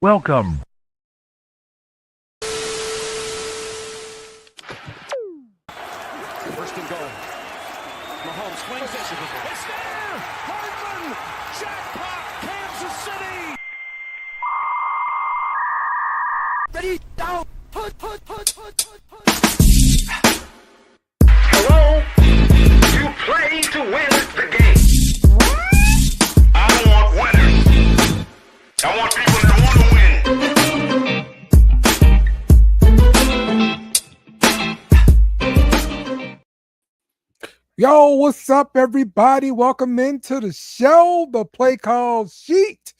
Welcome. First and goal. Mahomes swings it. It's there! Hardman! Jackpot! Kansas City! Ready, down! Put. Hello? You play to win the game. I don't want winners. I want people that want to win. Yo, what's up, everybody? Welcome into the show, the Play Call Sheet.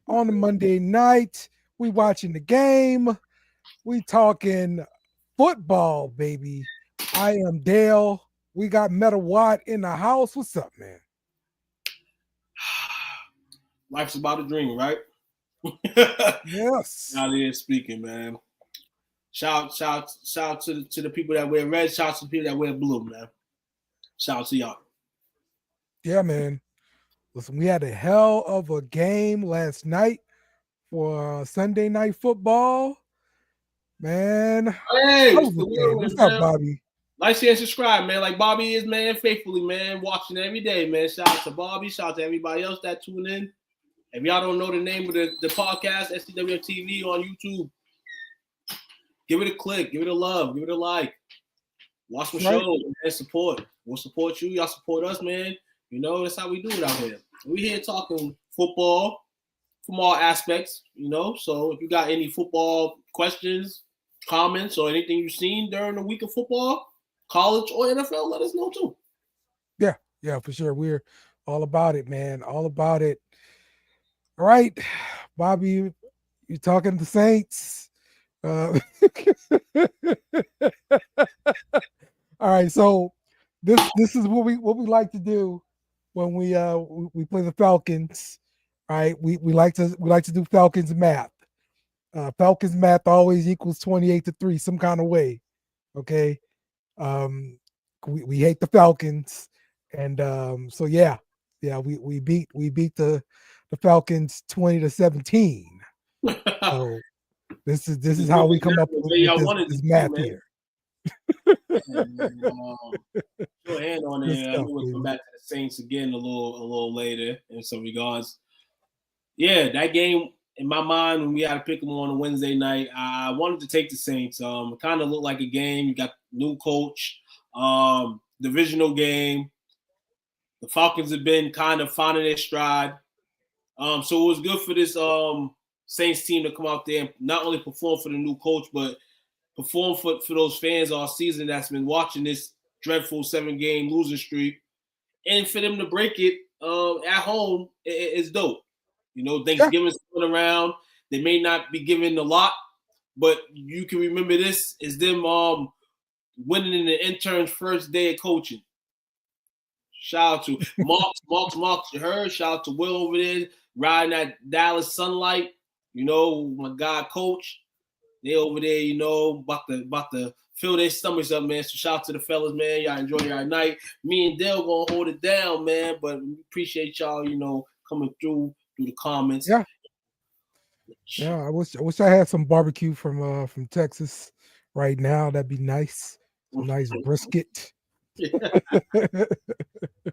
On a Monday night, we watching the game. We talking football, baby. I am Dale. We got Meta Watt in the house. What's up, man? Life's about a dream, right? Yes. Out here speaking, man. Shout to the people that wear red. Shout to the people that wear blue, man. Shout out to y'all. Yeah, man. Listen, we had a hell of a game last night for Sunday Night Football. Man. Hey, what's up, Bobby? Like, share, and subscribe, man. Like Bobby is, man, faithfully, man, watching every day, man. Shout out to Bobby. Shout out to everybody else that tune in. If y'all don't know the name of the podcast, STWF TV on YouTube, give it a click, give it a love, give it a like. Watch the show and support. We'll support you. Y'all support us, man. You know, that's how we do it out here. We here talking football from all aspects, you know. So if you got any football questions, comments, or anything you've seen during the week of football, college or NFL, let us know too. Yeah, for sure. We're all about it, man. All about it. All right, Bobby, you talking to the Saints. All right, so this is what we like to do when we play the Falcons. Right, we like to do Falcons math. Falcons math always equals 28-3 some kind of way. Okay, we hate the Falcons, and so yeah, we beat the Falcons 20-17. So this is how we come up with this math here. Your hand on there. We'll come back to the Saints again a little later in some regards. Yeah, that game in my mind when we had to pick them on a Wednesday night, I wanted to take the Saints. It kind of looked like a game. You got new coach, divisional game. The Falcons have been kind of finding their stride. So it was good for this Saints team to come out there and not only perform for the new coach, but perform for those fans all season that's been watching this dreadful 7-game losing streak. And for them to break it at home is dope. You know, Thanksgiving's coming around. They may not be giving a lot, but you can remember this is them winning in the intern's first day of coaching. Shout out to Mark, you heard. Shout out to Will over there riding that Dallas sunlight. You know, my guy Coach. They over there, you know, about to fill their stomachs up, man. So shout out to the fellas, man. Y'all enjoy your night. Me and Dale gonna hold it down, man. But we appreciate y'all, you know, coming through the comments. Yeah. I wish I had some barbecue from Texas right now. That'd be nice. Some nice brisket.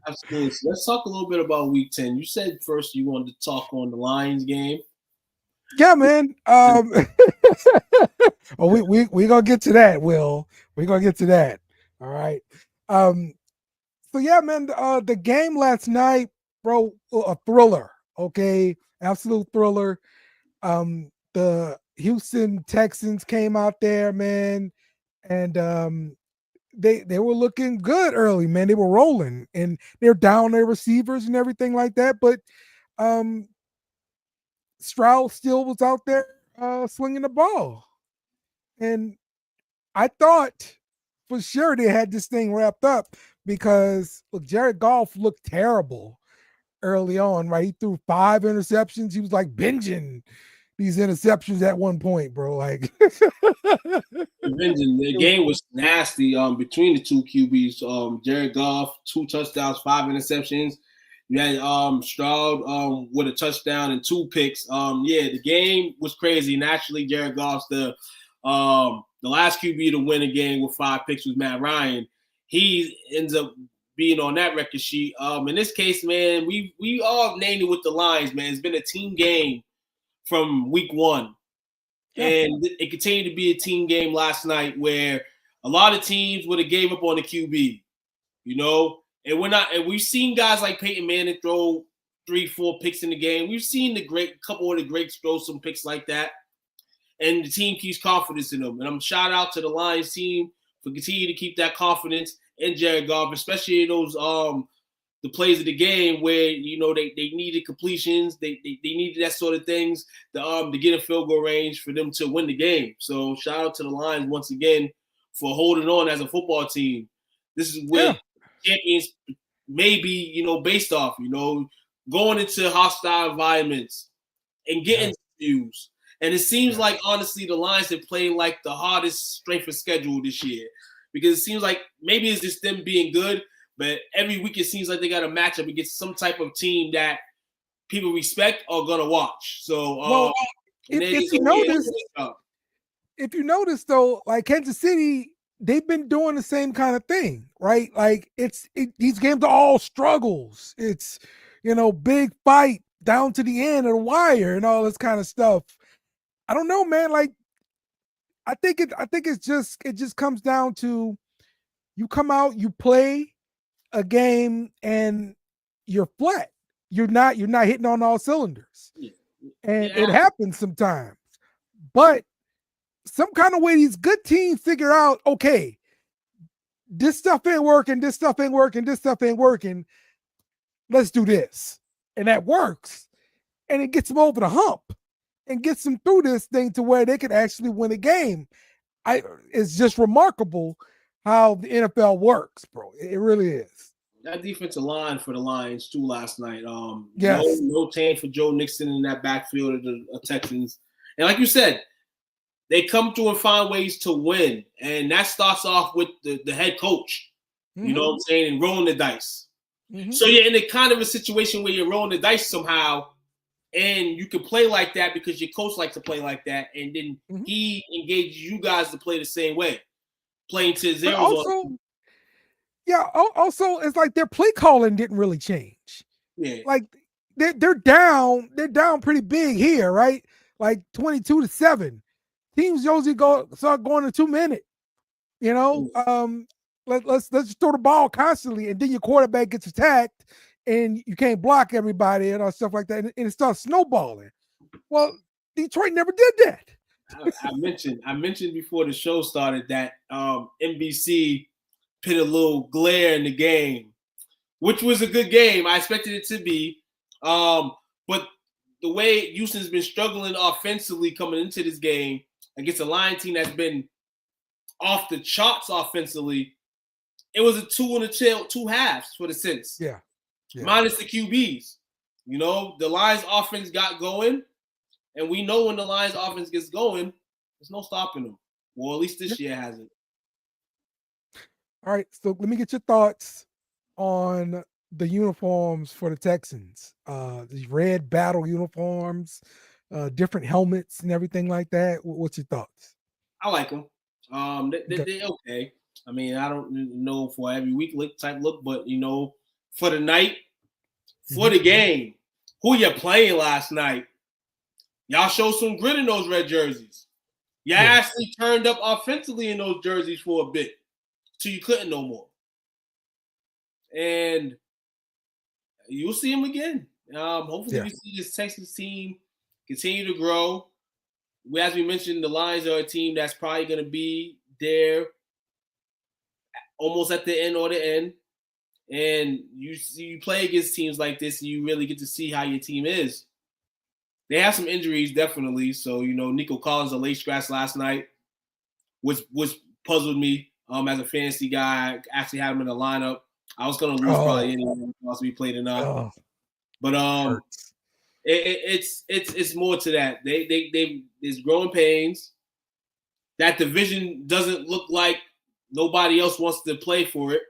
Absolutely. So let's talk a little bit about Week 10. You said first you wanted to talk on the Lions game. Yeah, man. We gonna get to that, Will. We're gonna get to that. All right. So yeah, man, the game last night, bro, a thriller. Okay, absolute thriller. The Houston Texans came out there, man, and they were looking good early, man. They were rolling, and they're down their receivers and everything like that, but Stroud still was out there swinging the ball. And I thought for sure they had this thing wrapped up because, look, Jared Goff looked terrible early on, right? He threw 5 interceptions. He was like binging these interceptions at one point, bro. Like the game was nasty between the two QBs. Jared Goff, 2 touchdowns, 5 interceptions. You had Stroud with a touchdown and 2 picks. Yeah, the game was crazy. And actually, Jared Goff's the last QB to win a game with 5 picks was Matt Ryan. He ends up being on that record sheet. In this case, man, we all named it with the Lions, man. It's been a team game from week 1. Yeah. And it continued to be a team game last night where a lot of teams would have gave up on the QB, you know. And we've seen guys like Peyton Manning throw 3-4 picks in the game. We've seen couple of the greats throw some picks like that. And the team keeps confidence in them. And I'm shout out to the Lions team for continuing to keep that confidence in Jared Goff, especially in those the plays of the game where, you know, they needed completions, they needed that sort of things to get a field goal range for them to win the game. So shout out to the Lions once again for holding on as a football team. This is where champions may be, you know, based off, you know, going into hostile environments and getting views. And it seems like, honestly, the Lions have played like the hardest strength of schedule this year because it seems like maybe it's just them being good, but every week it seems like they got a matchup against some type of team that people respect or going to watch. So, if you notice, though, like Kansas City, they've been doing the same kind of thing, right? Like these games are all struggles. It's, you know, big fight down to the end of the wire and all this kind of stuff. I don't know, man. Like, I think it just comes down to you come out, you play a game, and you're flat. You're not hitting on all cylinders, and it happens sometimes. But some kind of way, these good teams figure out, okay, this stuff ain't working, this stuff ain't working, this stuff ain't working. Let's do this, and that works, and it gets them over the hump. And gets them through this thing to where they could actually win a game. It's just remarkable how the NFL works, bro. It really is. That defensive line for the Lions too last night. Yes. No change for Joe Nixon in that backfield of the Texans. And like you said, they come through and find ways to win, and that starts off with the head coach. You know what I'm saying, and rolling the dice. So you're in a kind of a situation where you're rolling the dice somehow. And you can play like that because your coach likes to play like that. And then he engages you guys to play the same way, playing to zeros. Also, it's like their play calling didn't really change. Yeah. Like they're down pretty big here, right? Like 22-7. Teams usually start going to 2-minute. You know, let's just throw the ball constantly, and then your quarterback gets attacked. And you can't block everybody and all stuff like that, and it starts snowballing. Well, Detroit never did that. I mentioned before the show started that NBC put a little glare in the game, which was a good game. I expected it to be, but the way Houston's been struggling offensively coming into this game against a Lion team that's been off the charts offensively, it was a 2 halves for the Saints. Yeah. Minus the QBs. You know, the Lions offense got going, and we know when the Lions offense gets going, there's no stopping them. Well, at least this year hasn't. All right, so let me get your thoughts on the uniforms for the Texans. These red battle uniforms, different helmets and everything like that. What's your thoughts? I like them. They're okay. I mean, I don't know for every week type look, but, you know, for the night, for the game, who you playing last night, y'all showed some grit in those red jerseys. Y'all actually turned up offensively in those jerseys for a bit till you couldn't no more. And you'll see them again. Hopefully we see this Texas team continue to grow. As we mentioned, the Lions are a team that's probably going to be there almost at the end or the end. And you play against teams like this, and you really get to see how your team is. They have some injuries, definitely. So, you know, Nico Collins, a late scratch last night, which puzzled me as a fantasy guy. I actually had him in the lineup. I was going to lose probably anyway once we played enough. But it's more to that. There's growing pains. That division doesn't look like nobody else wants to play for it.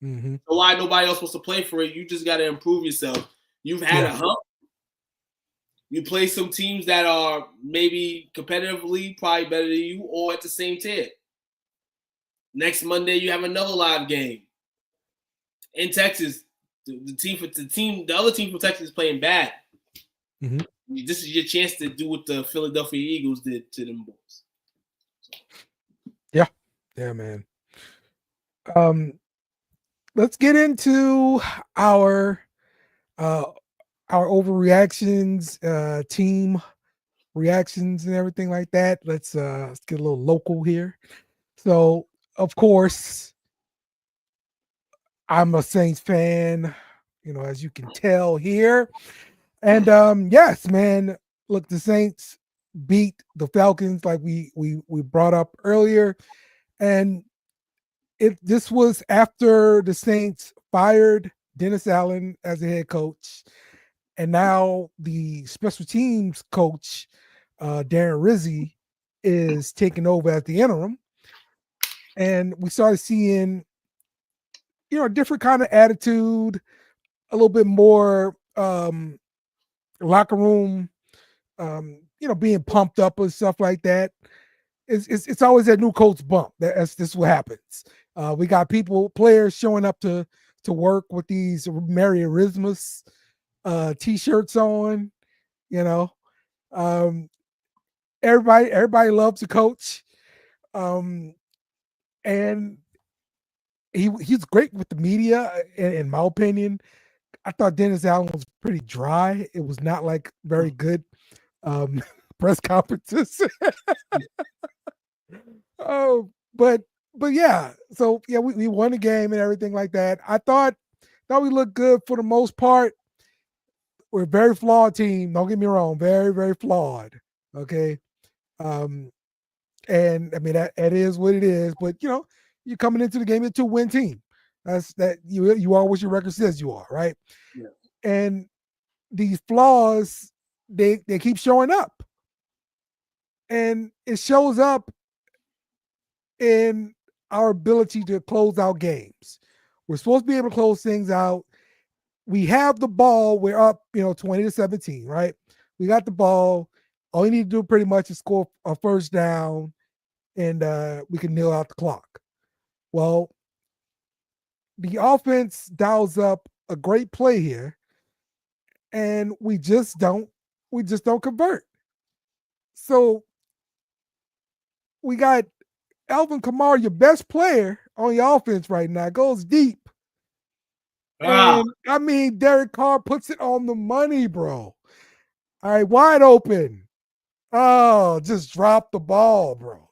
Mm-hmm. So why nobody else wants to play for it? You just got to improve yourself. You've had a hump. You play some teams that are maybe competitively probably better than you or at the same tier. Next Monday, you have another live game. In Texas, the other team from Texas is playing bad. Mm-hmm. This is your chance to do what the Philadelphia Eagles did to them boys. Yeah, man. Let's get into our overreactions, team reactions, and everything like that. Let's get a little local here. So, of course, I'm a Saints fan, as you can tell here. And yes, man, look, the Saints beat the Falcons like we brought up earlier. And this was after the Saints fired Dennis Allen as a head coach. And now the special teams coach, Darren Rizzi, is taking over as the interim. And we started seeing, a different kind of attitude, a little bit more locker room, being pumped up and stuff like that. It's always that new coach bump. This is what happens. We got players showing up to work with these Merry Christmas t-shirts on. Everybody loves the coach, and he's great with the media. In my opinion, I thought Dennis Allen was pretty dry. It was not like very good press conferences. Oh, but yeah. So yeah, we won the game and everything like that. I thought we looked good for the most part. We're a very flawed team. Don't get me wrong, very, very flawed. Okay. And I mean that is what it is, but you're coming into the game to win team. That's that you are what your record says you are, right? Yeah. And these flaws, they keep showing up. And it shows up in our ability to close out games. We're supposed to be able to close things out. We have the ball. We're up, 20-17, right? We got the ball. All you need to do pretty much is score a first down, and we can kneel out the clock. Well, the offense dials up a great play here, and we just don't convert. So we got Alvin Kamara, your best player on your offense right now, goes deep. And I mean, Derek Carr puts it on the money, bro. All right, wide open. Oh, just drop the ball, bro.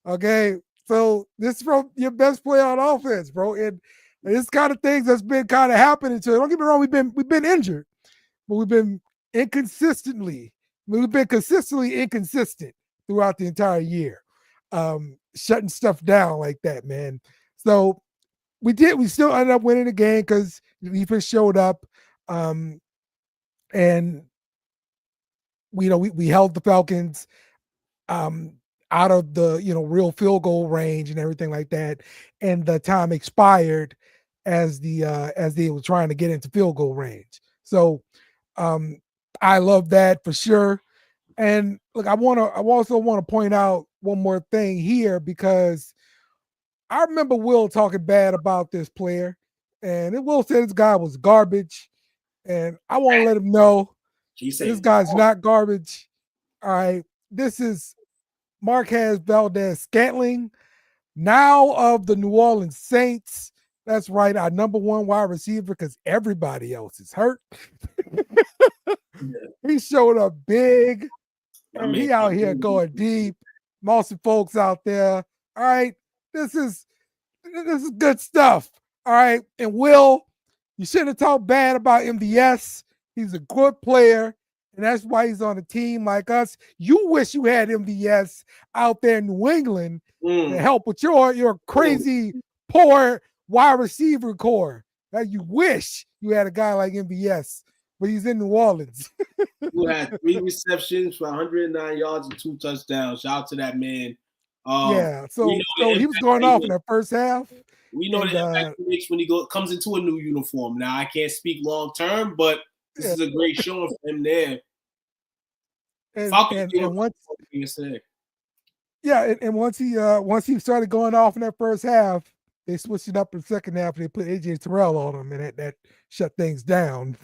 Okay, so this is from your best player on offense, bro. And this kind of things that's been kind of happening to it. Don't get me wrong, we've been injured, but we've been consistently inconsistent throughout the entire year, shutting stuff down like that, man. So we still ended up winning the game because the defense showed up, and we held the Falcons out of the real field goal range and everything like that, and the time expired as they were trying to get into field goal range. So I love that for sure. And look, I also want to point out one more thing here, because I remember Will talking bad about this player, and Will said this guy was garbage, and I want to let him know this guy's not garbage. All right, this is Marquez Valdez-Scantling, now of the New Orleans Saints. That's right, our number one wide receiver, because everybody else is hurt. He showed up big, and he out here going deep. Most folks out there. All right, this is good stuff. All right, and Will, you shouldn't have talked bad about MVS. He's a good player, and that's why he's on a team like us. You wish you had MVS out there in New England to help with your crazy poor wide receiver core. That you wish you had a guy like MVS, but he's in New Orleans. Who had 3 receptions for 109 yards and 2 touchdowns. Shout out to that man. So he was going off in that first half. We know the impact he makes when he comes into a new uniform. Now I can't speak long term, but this is a great showing for him there. And once he started going off in that first half, they switched it up in the second half and they put AJ Terrell on him, and that shut things down.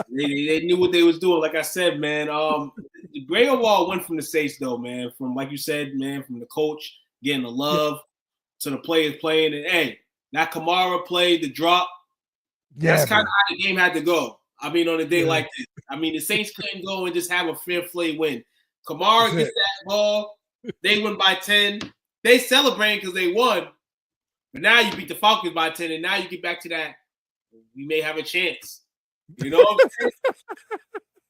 They knew what they was doing. Like I said, man, the Gray Wall went from the Saints though, man. From like you said, man, from the coach getting the love to the players playing, and hey, that Kamara played the drop. That's kind of how the game had to go. I mean, on a day like this, I mean, the Saints couldn't go and just have a fair play win. Kamara gets that ball. They win by 10. They celebrate because they won. But now you beat the Falcons by 10, and now you get back to that. We may have a chance. You know what I'm saying?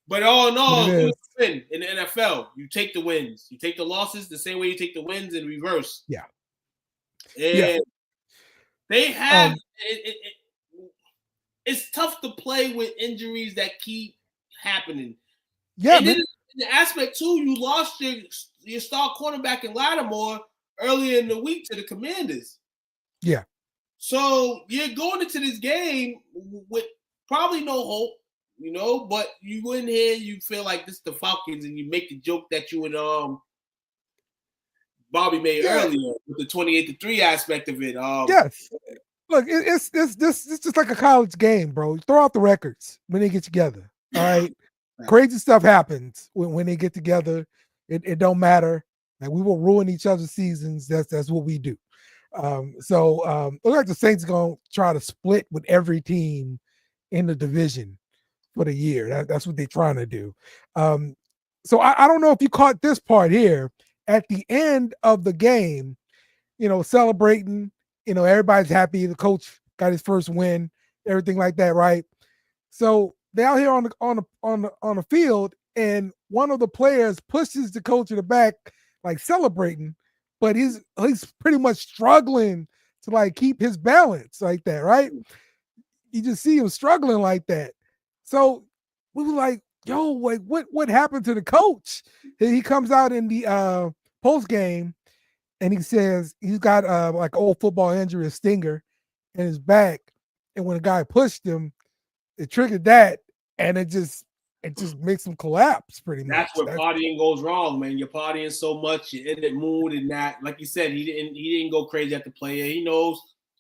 But all in all, it was a win in the NFL. You take the wins. You take the losses the same way you take the wins in reverse. Yeah. And they have it's tough to play with injuries that keep happening. Yeah, and then in the aspect too, you lost your star cornerback in Lattimore earlier in the week to the Commanders. Yeah. So you're going into this game with probably no hope, you know, but you go in here, you feel like this is the Falcons, and you make the joke that you and Bobby made earlier with the 28-3 aspect of it. Yes. Look, it's just like a college game, bro. You throw out the records when they get together. All right. Crazy stuff happens when they get together. It don't matter. Like, we will ruin each other's seasons. That's what we do. Look like the Saints are gonna try to split with every team in the division for the year. That's what they're trying to do. So I don't know if you caught this part here at the end of the game, you know, celebrating, you know, everybody's happy. The coach got his first win, everything like that, right? So they're out here on the field, and one of the players pushes the coach in the back, like celebrating, but he's pretty much struggling to like keep his balance like that, right? You just see him struggling like that. So we were like, yo, like what happened to the coach? He comes out in the post game and he says he's got like old football injury, a stinger in his back. And when a guy pushed him, it triggered that, and it just makes him collapse pretty much. That's where partying goes wrong, man. You're partying so much, you're in the mood, and that, like you said, he didn't go crazy at the player. He knows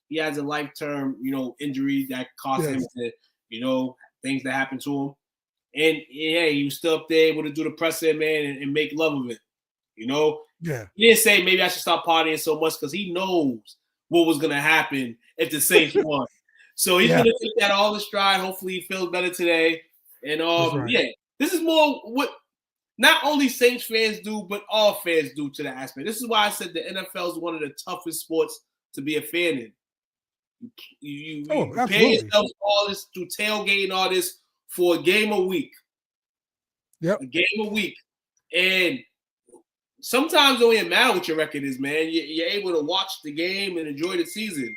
he has a life-term, you know, injury that cost him to, you know, things that happen to him. And yeah, he was still up there able to do the presser, man, and make love of it. You know? Yeah. He didn't say maybe I should stop partying so much because he knows what was gonna happen if the Saints won. So he's gonna take that all in stride. Hopefully he feels better today. And this is more what not only Saints fans do, but all fans do to that aspect. This is why I said the NFL is one of the toughest sports to be a fan in. You prepare yourself all this through tailgating, all this for a game a week. Yep. A game a week. And sometimes it don't even matter what your record is, man. You're able to watch the game and enjoy the season.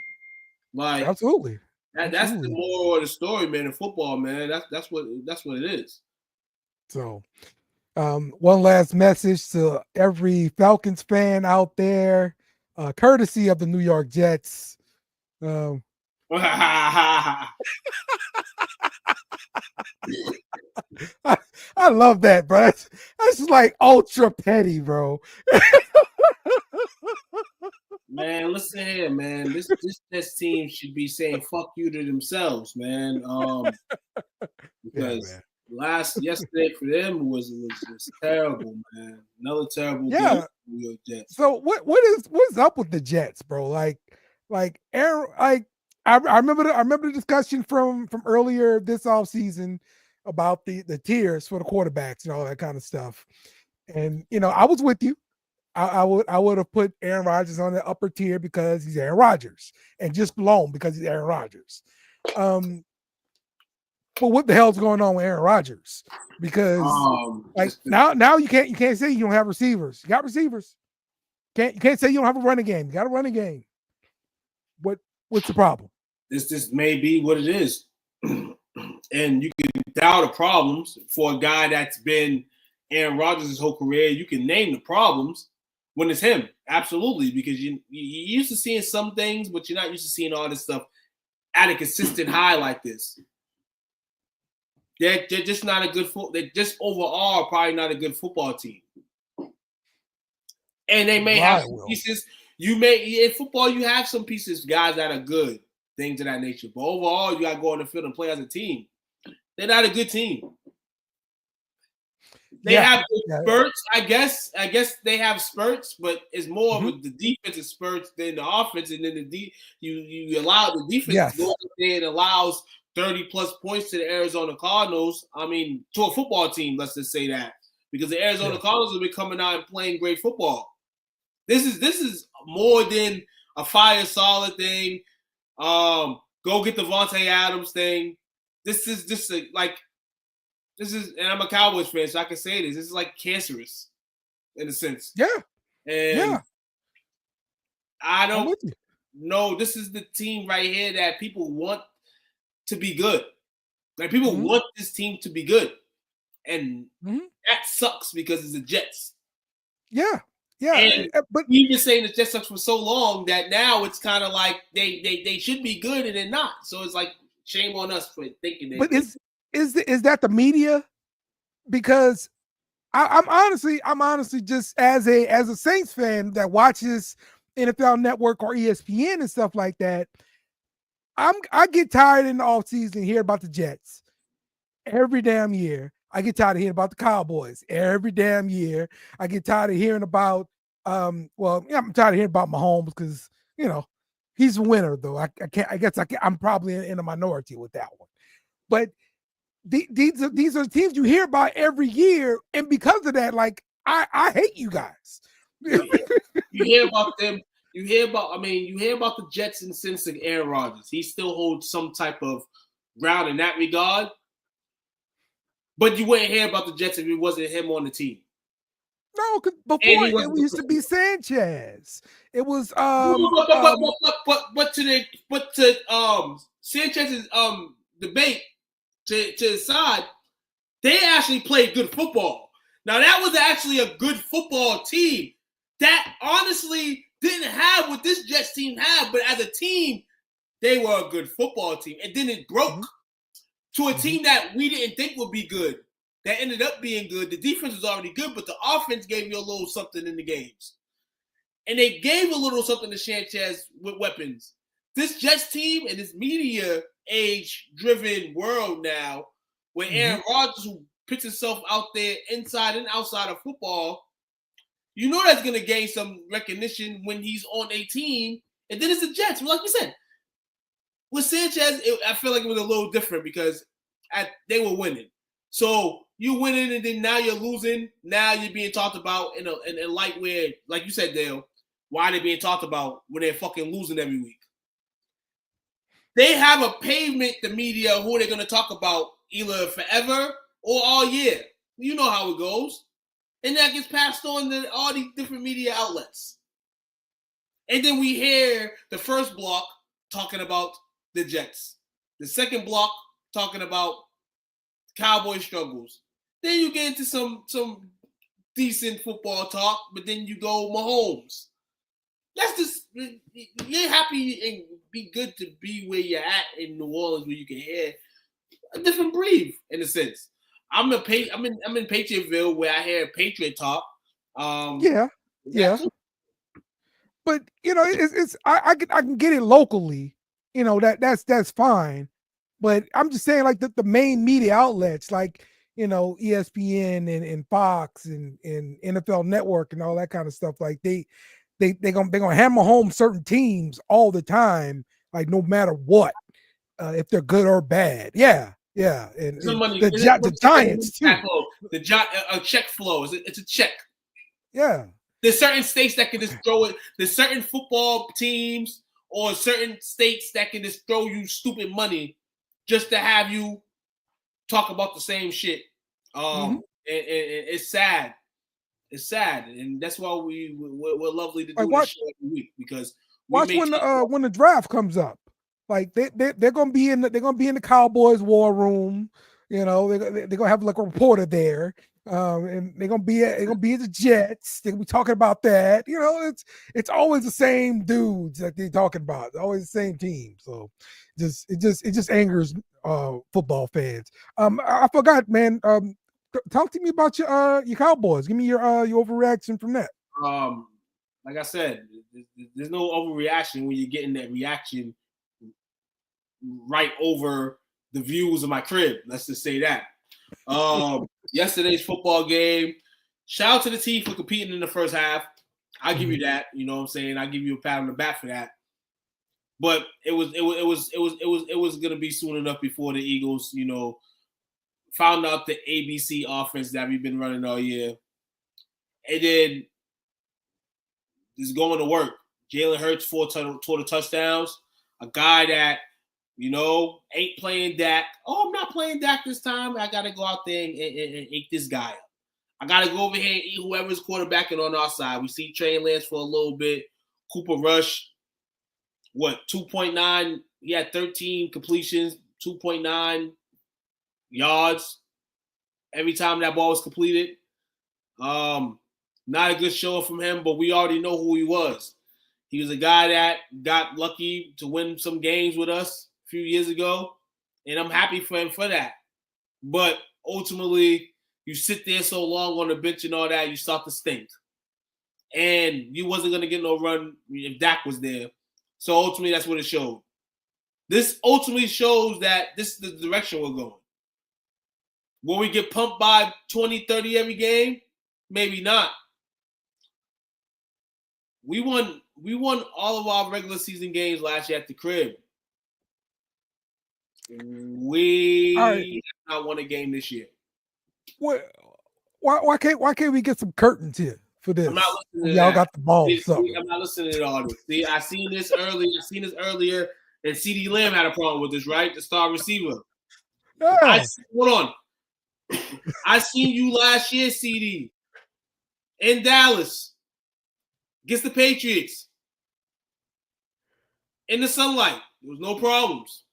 Like absolutely. That's the moral of the story, man, in football, man. That's what it is. So one last message to every Falcons fan out there, courtesy of the New York Jets. I love that, bro. That's like ultra petty, bro. Man, listen here, man. This team should be saying "fuck you" to themselves, man. Because yesterday for them was terrible, man. Another terrible game for the New York Jets. So what's up with the Jets, bro? Like Aaron, like I remember the discussion from earlier this offseason about the tiers for the quarterbacks and all that kind of stuff. And you know, I was with you. I would have put Aaron Rodgers on the upper tier because he's Aaron Rodgers, and just alone because he's Aaron Rodgers. But what the hell's going on with Aaron Rodgers? Because now you can't say you don't have receivers. You got receivers. You can't say you don't have a running game. You got a running game. What's the problem? This may be what it is. And you can doubt the problems for a guy that's been Aaron Rodgers' whole career, you can name the problems when it's him. Absolutely, because you're used to seeing some things, but you're not used to seeing all this stuff at a consistent high like this. They're just not a good they're just overall probably not a good football team. And they may have some pieces. You may in football, you have some pieces, guys that are good, things of that nature. But overall, you gotta go on the field and play as a team. They're not a good team. They have spurts, I guess. I guess they have spurts, but it's more of the defensive spurts than the offense. And then you allow the defense to go up there and allows 30-plus points to the Arizona Cardinals. I mean, to a football team, let's just say that. Because the Arizona Cardinals have been coming out and playing great football. This is more than a fire solid thing. Go get the Devontae Adams thing. This is just and I'm a Cowboys fan, so I can say this. This is like cancerous in a sense. Yeah. And I don't know. This is the team right here that people want to be good. Like people want this team to be good. And that sucks because it's the Jets. Yeah. But we've been saying the Jets sucks for so long that now it's kind of like they should be good and they're not. So it's like shame on us for thinking. But is that the media? Because I'm honestly just as a Saints fan that watches NFL Network or ESPN and stuff like that. I get tired in the offseason hearing about the Jets every damn year. I get tired of hearing about the Cowboys every damn year. I get tired of hearing about I'm tired of hearing about Mahomes because he's a winner though. I'm probably in a minority with that one. But these are teams you hear about every year, and because of that, like I hate you guys. You hear about them. You hear about the Jets in the sense of Aaron Rodgers. He still holds some type of ground in that regard. But you wouldn't hear about the Jets if it wasn't him on the team. No, because before it used to be Sanchez. It was but to Sanchez's debate to his side, they actually played good football. Now that was actually a good football team that honestly didn't have what this Jets team had, but as a team, they were a good football team. And then it broke to a team that we didn't think would be good. That ended up being good. The defense was already good, but the offense gave you a little something in the games. And they gave a little something to Sanchez with weapons. This Jets team and this media age-driven world now, where Aaron Rodgers, who puts himself out there inside and outside of football, you know that's going to gain some recognition when he's on a team. And then it's the Jets. Like we said, with Sanchez, I feel like it was a little different because they were winning. So you winning and then now you're losing. Now you're being talked about in a light where, like you said, Dale, why are they being talked about when they're fucking losing every week? They have a pavement, the media, who they're going to talk about either forever or all year. You know how it goes. And that gets passed on to all these different media outlets. And then we hear the first block talking about the Jets. The second block talking about Cowboy struggles. Then you get into some decent football talk, but then you go Mahomes. That's just, you're happy and be good to be where you're at in New Orleans where you can hear a different breed in a sense. I'm in Patriotville where I hear Patriot talk. Yeah. But it's I can get it locally. That's fine. But I'm just saying, like the main media outlets, like ESPN and Fox and NFL Network and all that kind of stuff, like they're gonna hammer home certain teams all the time, like no matter what, if they're good or bad. Yeah. And the Giants too. A check flow. It's a check. Yeah. There's certain states that can just throw it. There's certain football teams or certain states that can just throw you stupid money just to have you talk about the same shit. And it's sad. It's sad, and that's why we're lovely to do this show every week because watch when the draft comes up. Like they're gonna be in the Cowboys war room. They're gonna have like a reporter there, And they're gonna be at the Jets. They're gonna be talking about that. You know, it's always the same dudes that they're talking about. It's always the same team. So it just angers football fans. I forgot, man. Talk to me about your Cowboys. Give me your overreaction from that. Like I said, there's no overreaction when you're getting that reaction right over the views of my crib. Let's just say that. Yesterday's football game. Shout out to the team for competing in the first half. I'll give you that. You know what I'm saying? I'll give you a pat on the back for that. But it was gonna be soon enough before the Eagles, you know, found out the ABC offense that we've been running all year. And then is going to work. Jalen Hurts, 4 total touchdowns. A guy that, you know, ain't playing Dak. Oh, I'm not playing Dak this time. I got to go out there and eat this guy up. I got to go over here and eat whoever's quarterbacking on our side. We see Trey Lance for a little bit. Cooper Rush, 2.9? He had 13 completions, 2.9 yards every time that ball was completed. Not a good showing from him, but we already know who he was. He was a guy that got lucky to win some games with us a few years ago, and I'm happy for him for that. But ultimately, you sit there so long on the bench and all that, you start to stink. And you wasn't going to get no run if Dak was there. So ultimately, that's what it showed. This ultimately shows that this is the direction we're going. Will we get pumped by 20, 30 every game? Maybe not. We won all of our regular season games last year at the crib. We have not won a game this year. Why can't we get some curtains here for this? I'm not listening to y'all that. got the ball. I'm not listening to all this. See, I seen this earlier, and CD Lamb had a problem with this, right? The star receiver. Yeah. Hold on. I seen you last year, CD, in Dallas against the Patriots. In the sunlight. There was no problems.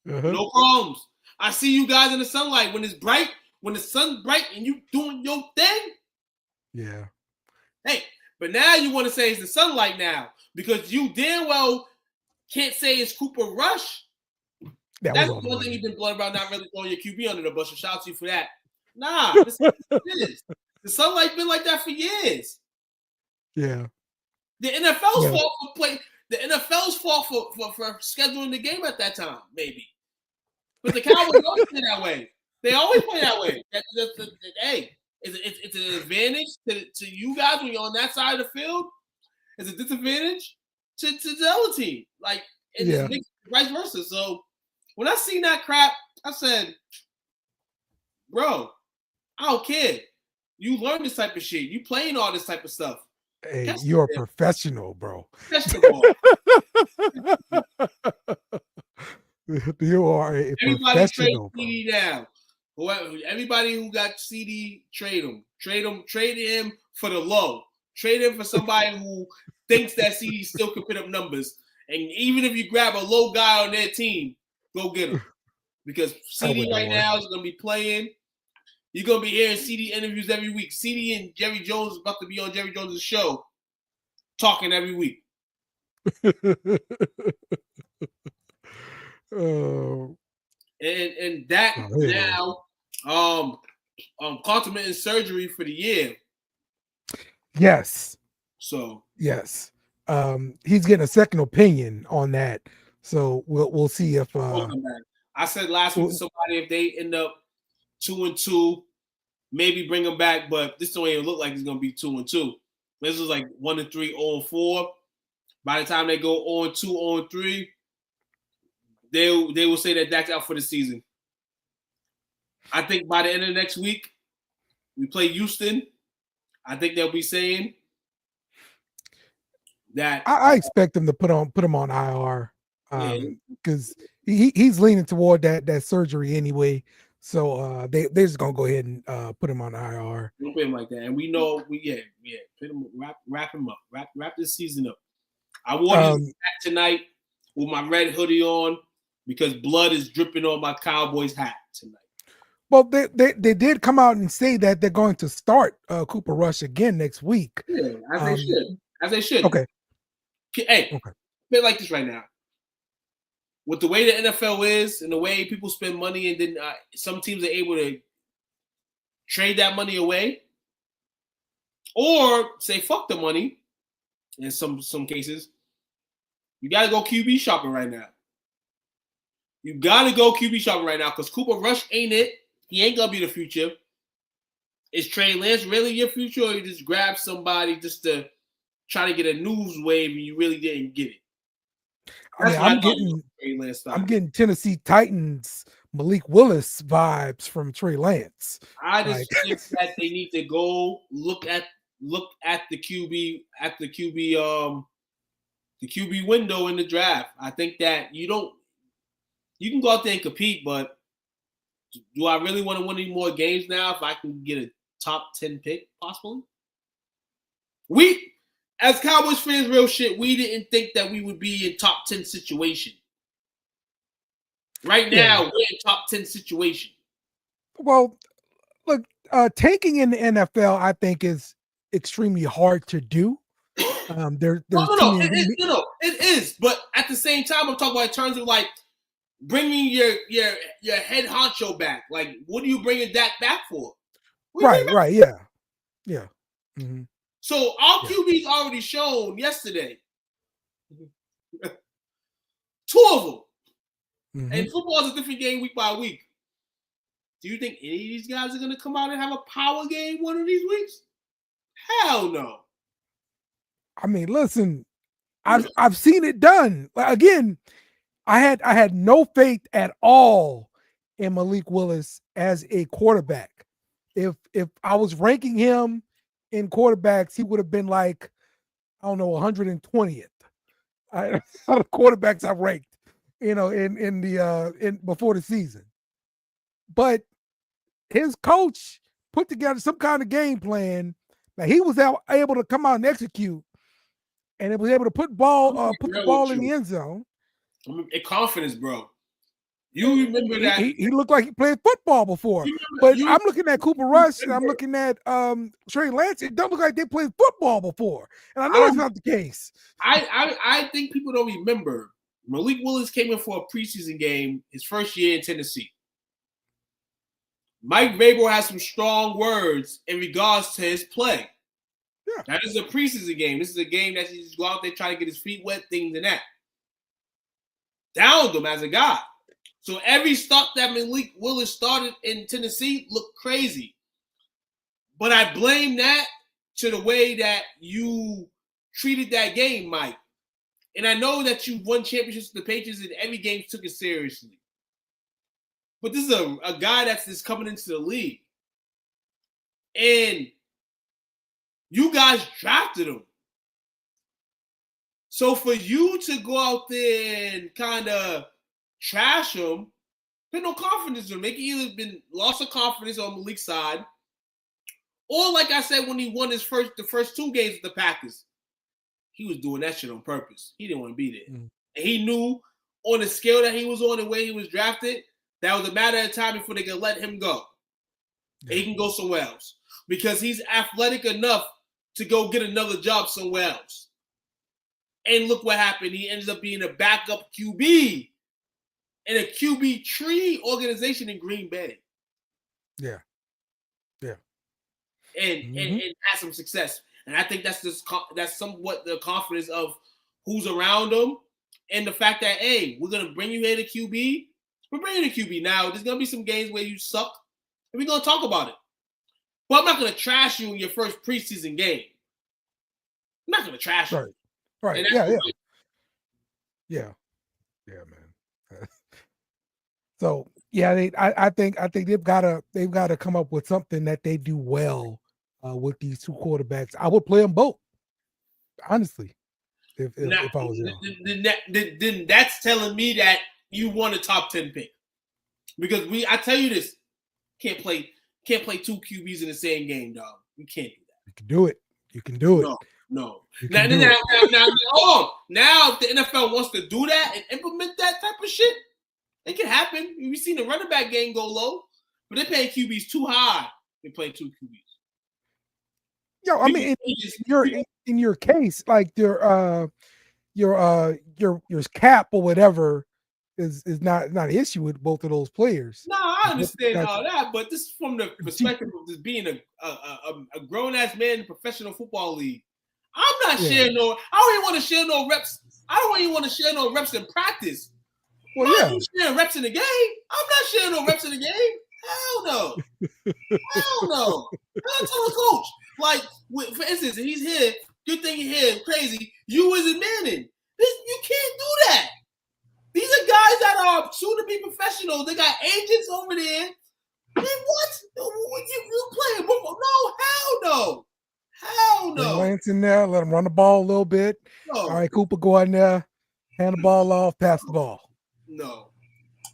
No problems. I see you guys in the sunlight when it's bright, when the sun's bright and you doing your thing. Yeah. Hey, but now you want to say it's the sunlight now because you damn well can't say it's Cooper Rush. That's the one thing you've been blown about, not really throwing your QB under the bus. So shout out to you for that. Nah, this is. The sunlight's been like that for years. Yeah. The NFL's fault for play. The NFL's fault for scheduling the game at that time, maybe. But the Cowboys always play that way. They always play that way. Hey, it's an advantage to you guys when you're on that side of the field. It's a disadvantage to the other team. Like, it's vice versa. So when I seen that crap, I said, bro, I don't care. You learn this type of shit. You playing all this type of stuff. Hey, you're a professional, bro. You are a professional. CD now. Everybody who got CD, trade him. Trade him for the low. Trade him for somebody who thinks that CD still can put up numbers. And even if you grab a low guy on their team, go get him. Because CD right now is going to be playing. You're going to be hearing CD interviews every week. CD and Jerry Jones is about to be on Jerry Jones' show talking every week. And Dak now contemplating surgery for the year. Yes. So yes. He's getting a second opinion on that. So we'll see if I said last week to somebody if they end up 2-2, maybe bring him back, but this don't even look like he's gonna be 2-2. This is like 1-3, 0-4. By the time they go 0-2, 0-3, they will say that Dak's out for the season. I think by the end of next week, we play Houston. I think they'll be saying that I expect them to put him on IR because he's leaning toward that surgery anyway. So they're just gonna go ahead and put him on IR. Don't put him like that, and we know put him, wrap him up, wrap this season up. I wore this hat tonight with my red hoodie on because blood is dripping on my Cowboys hat tonight. Well, they did come out and say that they're going to start Cooper Rush again next week. Yeah, as they should. Okay. Hey, Okay. bit like this right now. With the way the NFL is and the way people spend money, and then some teams are able to trade that money away, or say fuck the money. In some cases, you got to go QB shopping right now. You got to go QB shopping right now because Cooper Rush ain't it. He ain't gonna be the future. Is Trey Lance really your future, or you just grab somebody just to try to get a news wave and you really didn't get it? I'm getting Tennessee Titans Malik Willis vibes from Trey Lance. I just think that they need to go look at the QB the QB window in the draft. I think that you can go out there and compete, but do I really want to win any more games now if I can get a top 10 pick possibly? We as Cowboys fans, real shit, we didn't think that we would be in top 10 situation. Right now, we're in top 10 situation. Well, look, tanking in the NFL, I think, is extremely hard to do. It is. But at the same time, I'm talking about in terms of like bringing your head honcho back. Like, what are you bringing that back for? Right, yeah. Mm-hmm. So our QB's already shown yesterday. 2 of them. Mm-hmm. And football is a different game week by week. Do you think any of these guys are going to come out and have a power game one of these weeks? Hell no. I mean, listen, I've seen it done. Again, I had no faith at all in Malik Willis as a quarterback. If I was ranking him in quarterbacks, he would have been like, I don't know, 120th. Out of quarterbacks I've ranked, in before the season. But his coach put together some kind of game plan that he was able to come out and execute, and it was able to put the ball in the end zone. I mean, confidence, bro. You remember that he looked like he played football before. I'm looking at Cooper Rush and I'm looking at Trey Lance. It doesn't look like they played football before, and I know that's not the case. I think people don't remember Malik Willis came in for a preseason game his first year in Tennessee. Mike Vrabel has some strong words in regards to his play. Yeah. Now, this is a preseason game. This is a game that he just go out there trying to get his feet wet, things and that. Downed him as a guy. So every start that Malik Willis started in Tennessee looked crazy. But I blame that to the way that you treated that game, Mike. And I know that you won championships with the Patriots and every game took it seriously. But this is a guy that's just coming into the league. And you guys drafted him. So for you to go out there and kind of trash him, put no confidence in him. Make it either been loss of confidence on Malik's side, or like I said, when he won the first 2 games with the Packers, he was doing that shit on purpose. He didn't want to be there. And he knew on the scale that he was on and where he was drafted, that was a matter of time before they could let him go. And he can go somewhere else. Because he's athletic enough to go get another job somewhere else. And look what happened. He ended up being a backup QB in a QB tree organization in Green Bay. Yeah. And had some success. And I think that's somewhat the confidence of who's around him and the fact that, hey, we're going to bring you here to QB. We're bringing you to QB now. There's going to be some games where you suck, and we're going to talk about it. But I'm not going to trash you in your first preseason game. I'm not going to trash you. Right. Yeah, man. So yeah, I think they've got to come up with something that they do well with these 2 quarterbacks. I would play them both, honestly. If I was young. Then that's telling me that you want a top 10 pick, because I tell you this, can't play 2 QBs in the same game, dog. You can't do that. You can do it. No. Now, if the NFL wants to do that and implement that type of shit, it can happen. We've seen the running back game go low, but they're paying QBs too high. They're playing two QBs. Yo, I mean, in your case, like your cap or whatever is not an issue with both of those players. No, I understand all that, but this is from the perspective of just being a grown ass man in a professional football league. I'm not sharing no. I don't even want to share no reps. I don't even want to share no reps in practice. Well, I'm sharing reps in the game. I'm not sharing no reps in the game. Hell no. Hell no. I tell the coach, like, for instance, if he's here, good thing he's here, crazy. You isn't manning. You can't do that. These are guys that are soon to be professionals. They got agents over there. Man, what? You playing? No, hell no. Hell no. Lance in there, let him run the ball a little bit. No. All right, Cooper, go in there, hand the ball off, pass the ball. No.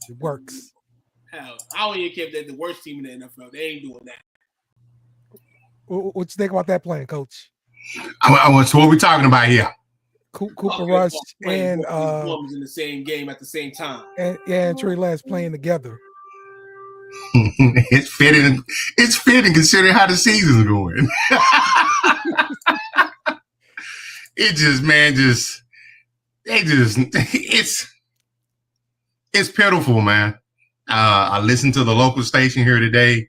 It works. Hell, I don't even care if they're the worst team in the NFL. They ain't doing that. What you think about that plan, Coach? So what we talking about here? Cooper Rush and in the same game at the same time. And Trey Lance playing together. It's fitting. It's fitting considering how the season's going. It's pitiful, man. I listened to the local station here today.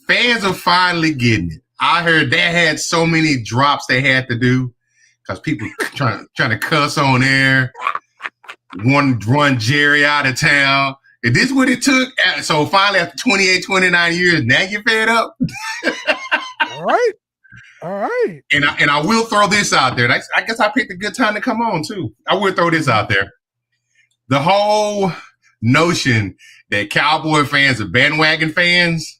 Fans are finally getting it. I heard they had so many drops they had to do because people trying to cuss on air, want to run Jerry out of town. Is this what it took? So finally, after 28, 29 years, now you're fed up? All right. And I will throw this out there. I guess I picked a good time to come on, too. I will throw this out there. The whole notion that Cowboy fans are bandwagon fans,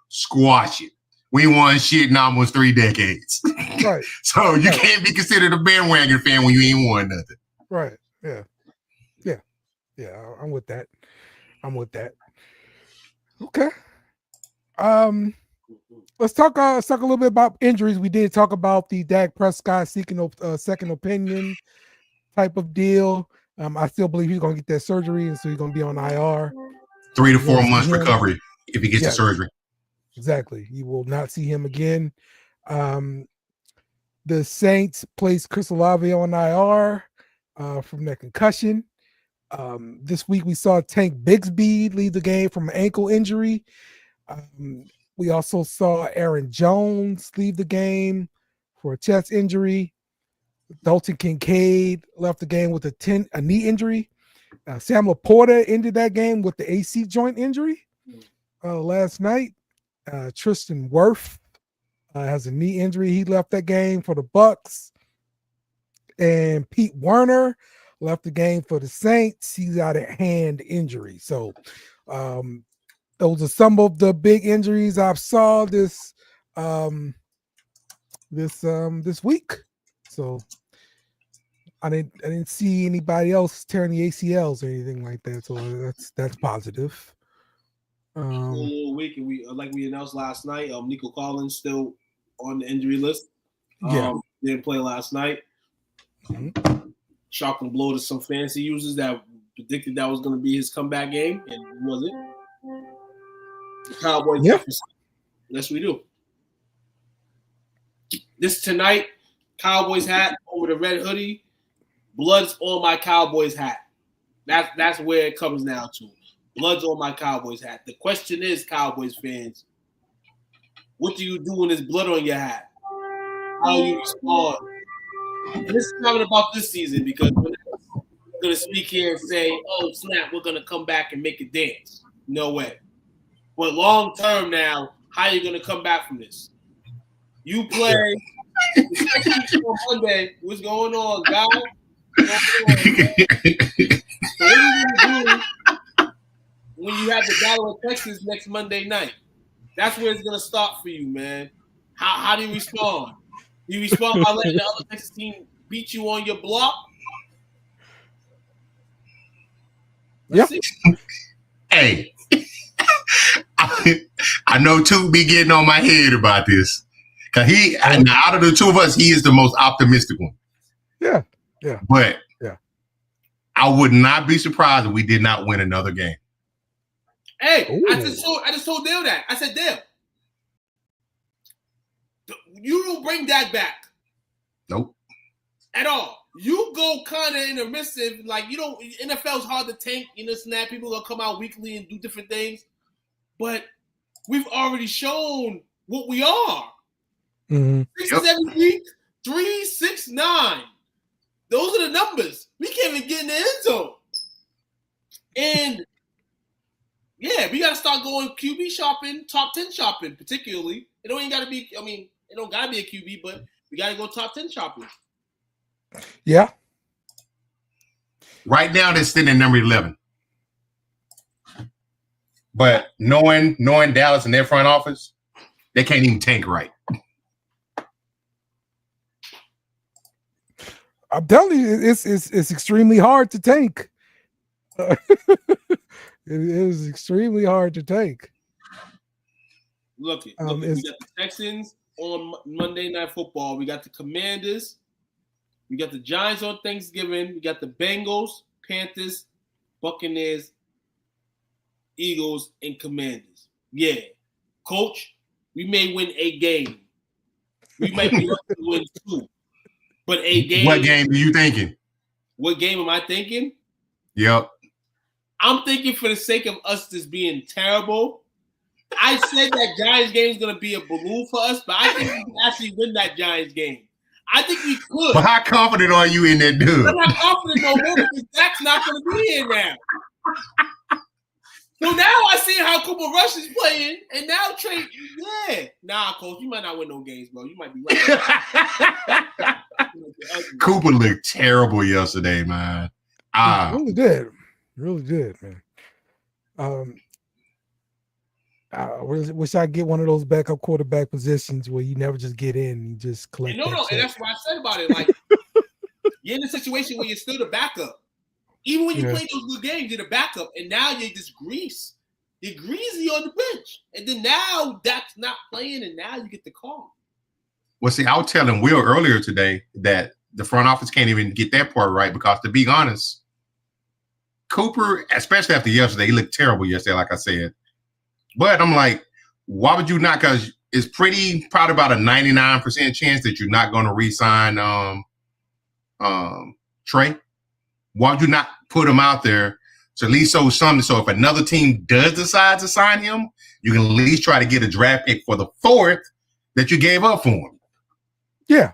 squash it. We won shit in almost 3 decades. Right. So you can't be considered a bandwagon fan when you ain't won nothing. Right. Yeah. I'm with that. Okay. Let's talk a little bit about injuries. We did talk about the Dak Prescott seeking a second opinion type of deal. I still believe he's going to get that surgery, and so he's going to be on IR. 3 to 4 months recovery if he gets the surgery. Exactly. You will not see him again. The Saints placed Chris Olave on IR from that concussion. This week we saw Tank Bigsby leave the game from an ankle injury. We also saw Aaron Jones leave the game for a chest injury. Dalton Kincaid left the game with a knee injury. Sam Laporta ended that game with the AC joint injury last night. Tristan Wirth has a knee injury. He left that game for the Bucks. And Pete Werner left the game for the Saints. He's out of hand injury. So those are some of the big injuries I saw this week. So I didn't see anybody else tearing the ACLs or anything like that. So that's positive. Week, and we like we announced last night. Nico Collins still on the injury list. Didn't play last night. Mm-hmm. Shocking blow to some fantasy users that predicted that was going to be his comeback game, and it wasn't. The Cowboys. Yeah. Yes, we do. This tonight, Cowboys hat over the red hoodie. Blood's on my Cowboys hat. That's where it comes down to. Blood's on my Cowboys hat. The question is, Cowboys fans, what do you do when there's blood on your hat? How you respond? And this is talking about this season because we're going to speak here and say, oh, snap, we're going to come back and make a dance. No way. But long term now, how are you going to come back from this? You play on Monday. What's going on, guys? So what are you going to do when you have the Battle of Texas next Monday night? That's where it's going to start for you, man. How do you respond? You respond by letting the other Texas team beat you on your block? Yeah. Hey, I know two be getting on my head about this. Cause out of the two of us, he is the most optimistic one. Yeah. But yeah, I would not be surprised if we did not win another game. Hey, I Ooh. just told Dale that. I said, Dale, you don't bring that back Nope. at all. You go kind of intermissive, like you don't. NFL's hard to tank, snap. People gonna come out weekly and do different things, but we've already shown what we are. 6 Yep. 7 weeks, 3, 6, 9. Those are the numbers. We can't even get in the end zone. And yeah, we gotta start going QB shopping, top 10 shopping, particularly. It don't gotta be. I mean, it don't gotta be a QB, but we gotta go top 10 shopping. Yeah. Right now, they're sitting at number 11. But knowing Dallas and their front office, they can't even tank right. I'm telling you, it's extremely hard to tank. It is extremely hard to tank. Look, we got the Texans on Monday Night Football. We got the Commanders. We got the Giants on Thanksgiving. We got the Bengals, Panthers, Buccaneers, Eagles, and Commanders. Yeah. Coach, we may win a game. We might be lucky to win 2. But a game. What game are you thinking? What game am I thinking? Yep. I'm thinking for the sake of us just being terrible. I said that Giants game is going to be a balloon for us, but I think we can actually win that Giants game. I think we could. But how confident are you in that dude? I'm not confident no more because Dak's not going to be here now. So now I see how Cooper Rush is playing, and now Trey, Coach, you might not win no games, bro. You might be right. Cooper looked terrible yesterday, man. Really did, man. I wish I get one of those backup quarterback positions where you never just get in and you just collect. And that's what I said about it. Like, you're in a situation where you're still the backup. Even when you play those good games, you're the backup, and now you're just grease. You're greasy on the bench. And then now that's not playing, and now you get the call. Well, see, I was telling Will earlier today that the front office can't even get that part right because, to be honest, Cooper, especially after yesterday, he looked terrible yesterday, like I said. But I'm like, why would you not? Because it's probably about a 99% chance that you're not going to re-sign Trey. Why would you not put him out there to at least show something? So if another team does decide to sign him, you can at least try to get a draft pick for the 4th that you gave up for him. Yeah.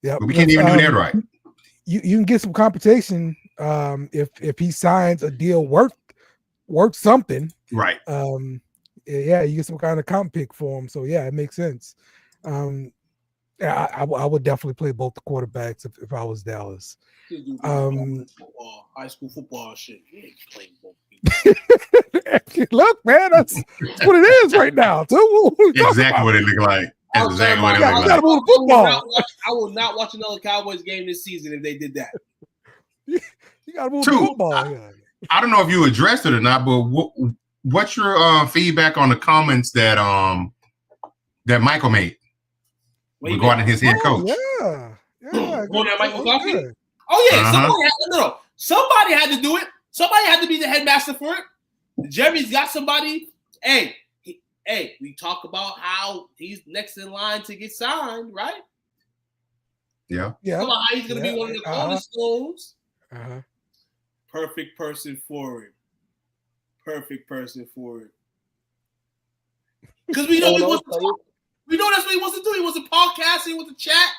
But we can't even do that right. You can get some compensation if he signs a deal worth something. Right. You get some kind of comp pick for him. So yeah, it makes sense. I would definitely play both the quarterbacks if I was Dallas. High school football shit. You ain't playing both. Look, man, that's what it is right now. Too. Exactly what it looked like. That's exactly what it looked like. I will not watch another Cowboys game this season if they did that. You got to move the football. I don't know if you addressed it or not, but what's your feedback on the comments that Michael made regarding his head coach? Yeah. Going at Michael Coffey? Oh yeah, somebody had to do it. Somebody had to be the headmaster for it. Jeremy's got somebody. Hey, we talk about how he's next in line to get signed, right? Yeah. Talk about how he's going to be one of the cornerstones. Perfect person for it. Because we know he wants to talk. We know that's what he wants to do. He wants to podcast. He wants to chat.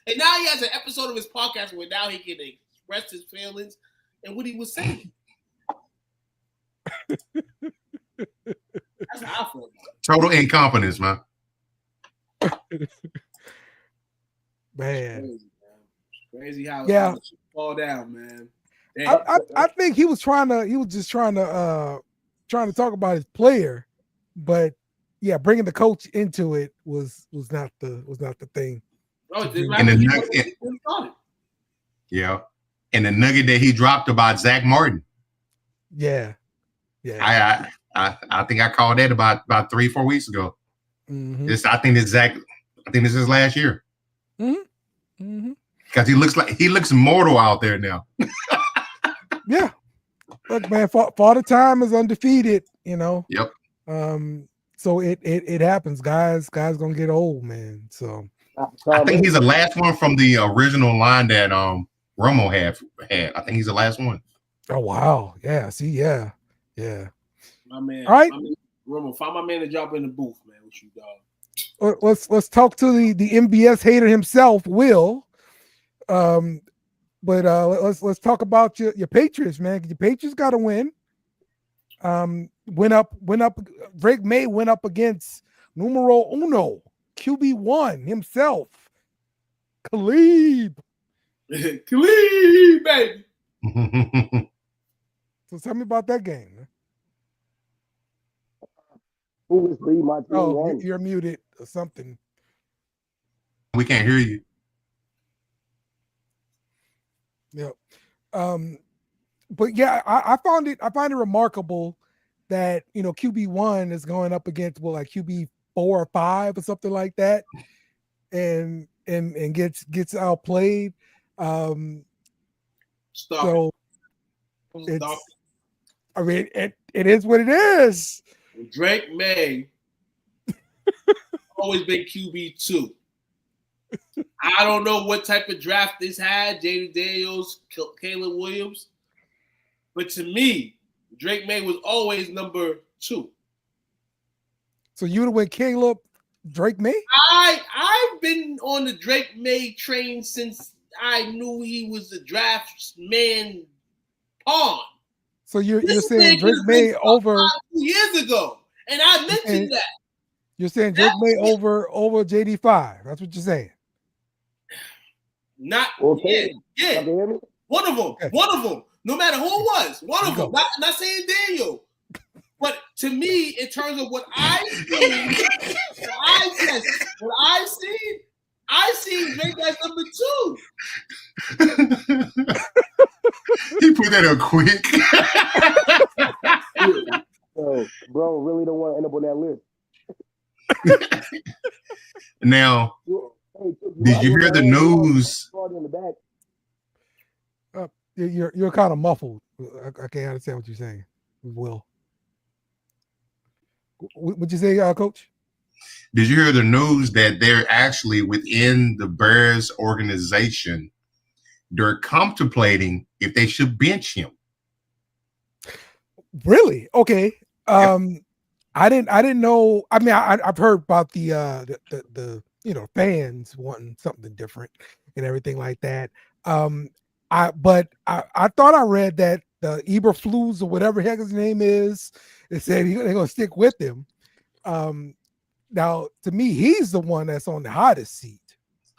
And now he has an episode of his podcast where now he can express his feelings and what he was saying. That's how I feel about it. Total incompetence, man. Man. Crazy how it fall down, man. I think he was just trying to talk about his player, but yeah, bringing the coach into it was not the thing. And the nugget that he dropped about Zach Martin. Yeah. I think I called that about 3-4 weeks ago. Mm-hmm. I think this is his last year. Mm-hmm. Because he looks mortal out there now. Yeah. Look, man, Father Time is undefeated. You know. Yep. So it happens, guys. Guys gonna get old, man. So I think he's the last one from the original line that Romo had. I think he's the last one. oh wow, yeah. See, yeah. My man. All right. My man, Romo, find my man to drop in the booth, man. What you dog? Let's talk to the MBS hater himself, Will. But let's talk about your Patriots, man. Your Patriots got to win. Went up. Drake May went up against numero uno, QB1 himself, Khalid. Khalid, baby. So tell me about that game, man. Foolishly, my team won. You're muted or something. We can't hear you. Yeah. But yeah, I find it remarkable that QB1 is going up against like QB 4 or 5 or something like that, and gets outplayed. Stop it. I mean, it is what it is. Drake May always been QB2. I don't know what type of draft this had, Jaden Daniels, Caleb Williams. But to me, Drake May was always number 2. So you would have went Caleb, Drake May? I've been on the Drake May train since I knew he was the draft man pawn. So you're saying Drake May over 2 years ago, and I mentioned that. You're saying Drake May over JD5. That's what you're saying. Not Okay. Yeah. One of them. Okay. One of them. No matter who it was. One of them. Not saying Daniel. But to me, in terms of what I've seen, I've seen Drake as number 2. He put that up quick. So, bro, really don't want to end up on that list. Now, did you hear the news? You're kind of muffled. I can't understand what you're saying. Will, what'd you say, Coach? Did you hear the news that they're actually within the Bears organization? They're contemplating if they should bench him. Really? Okay. I didn't know. I mean, I've heard about the fans wanting something different and everything like that. I thought I read that the Eberflus or whatever the heck his name is, it said they're gonna stick with him. Now to me, he's the one that's on the hottest seat.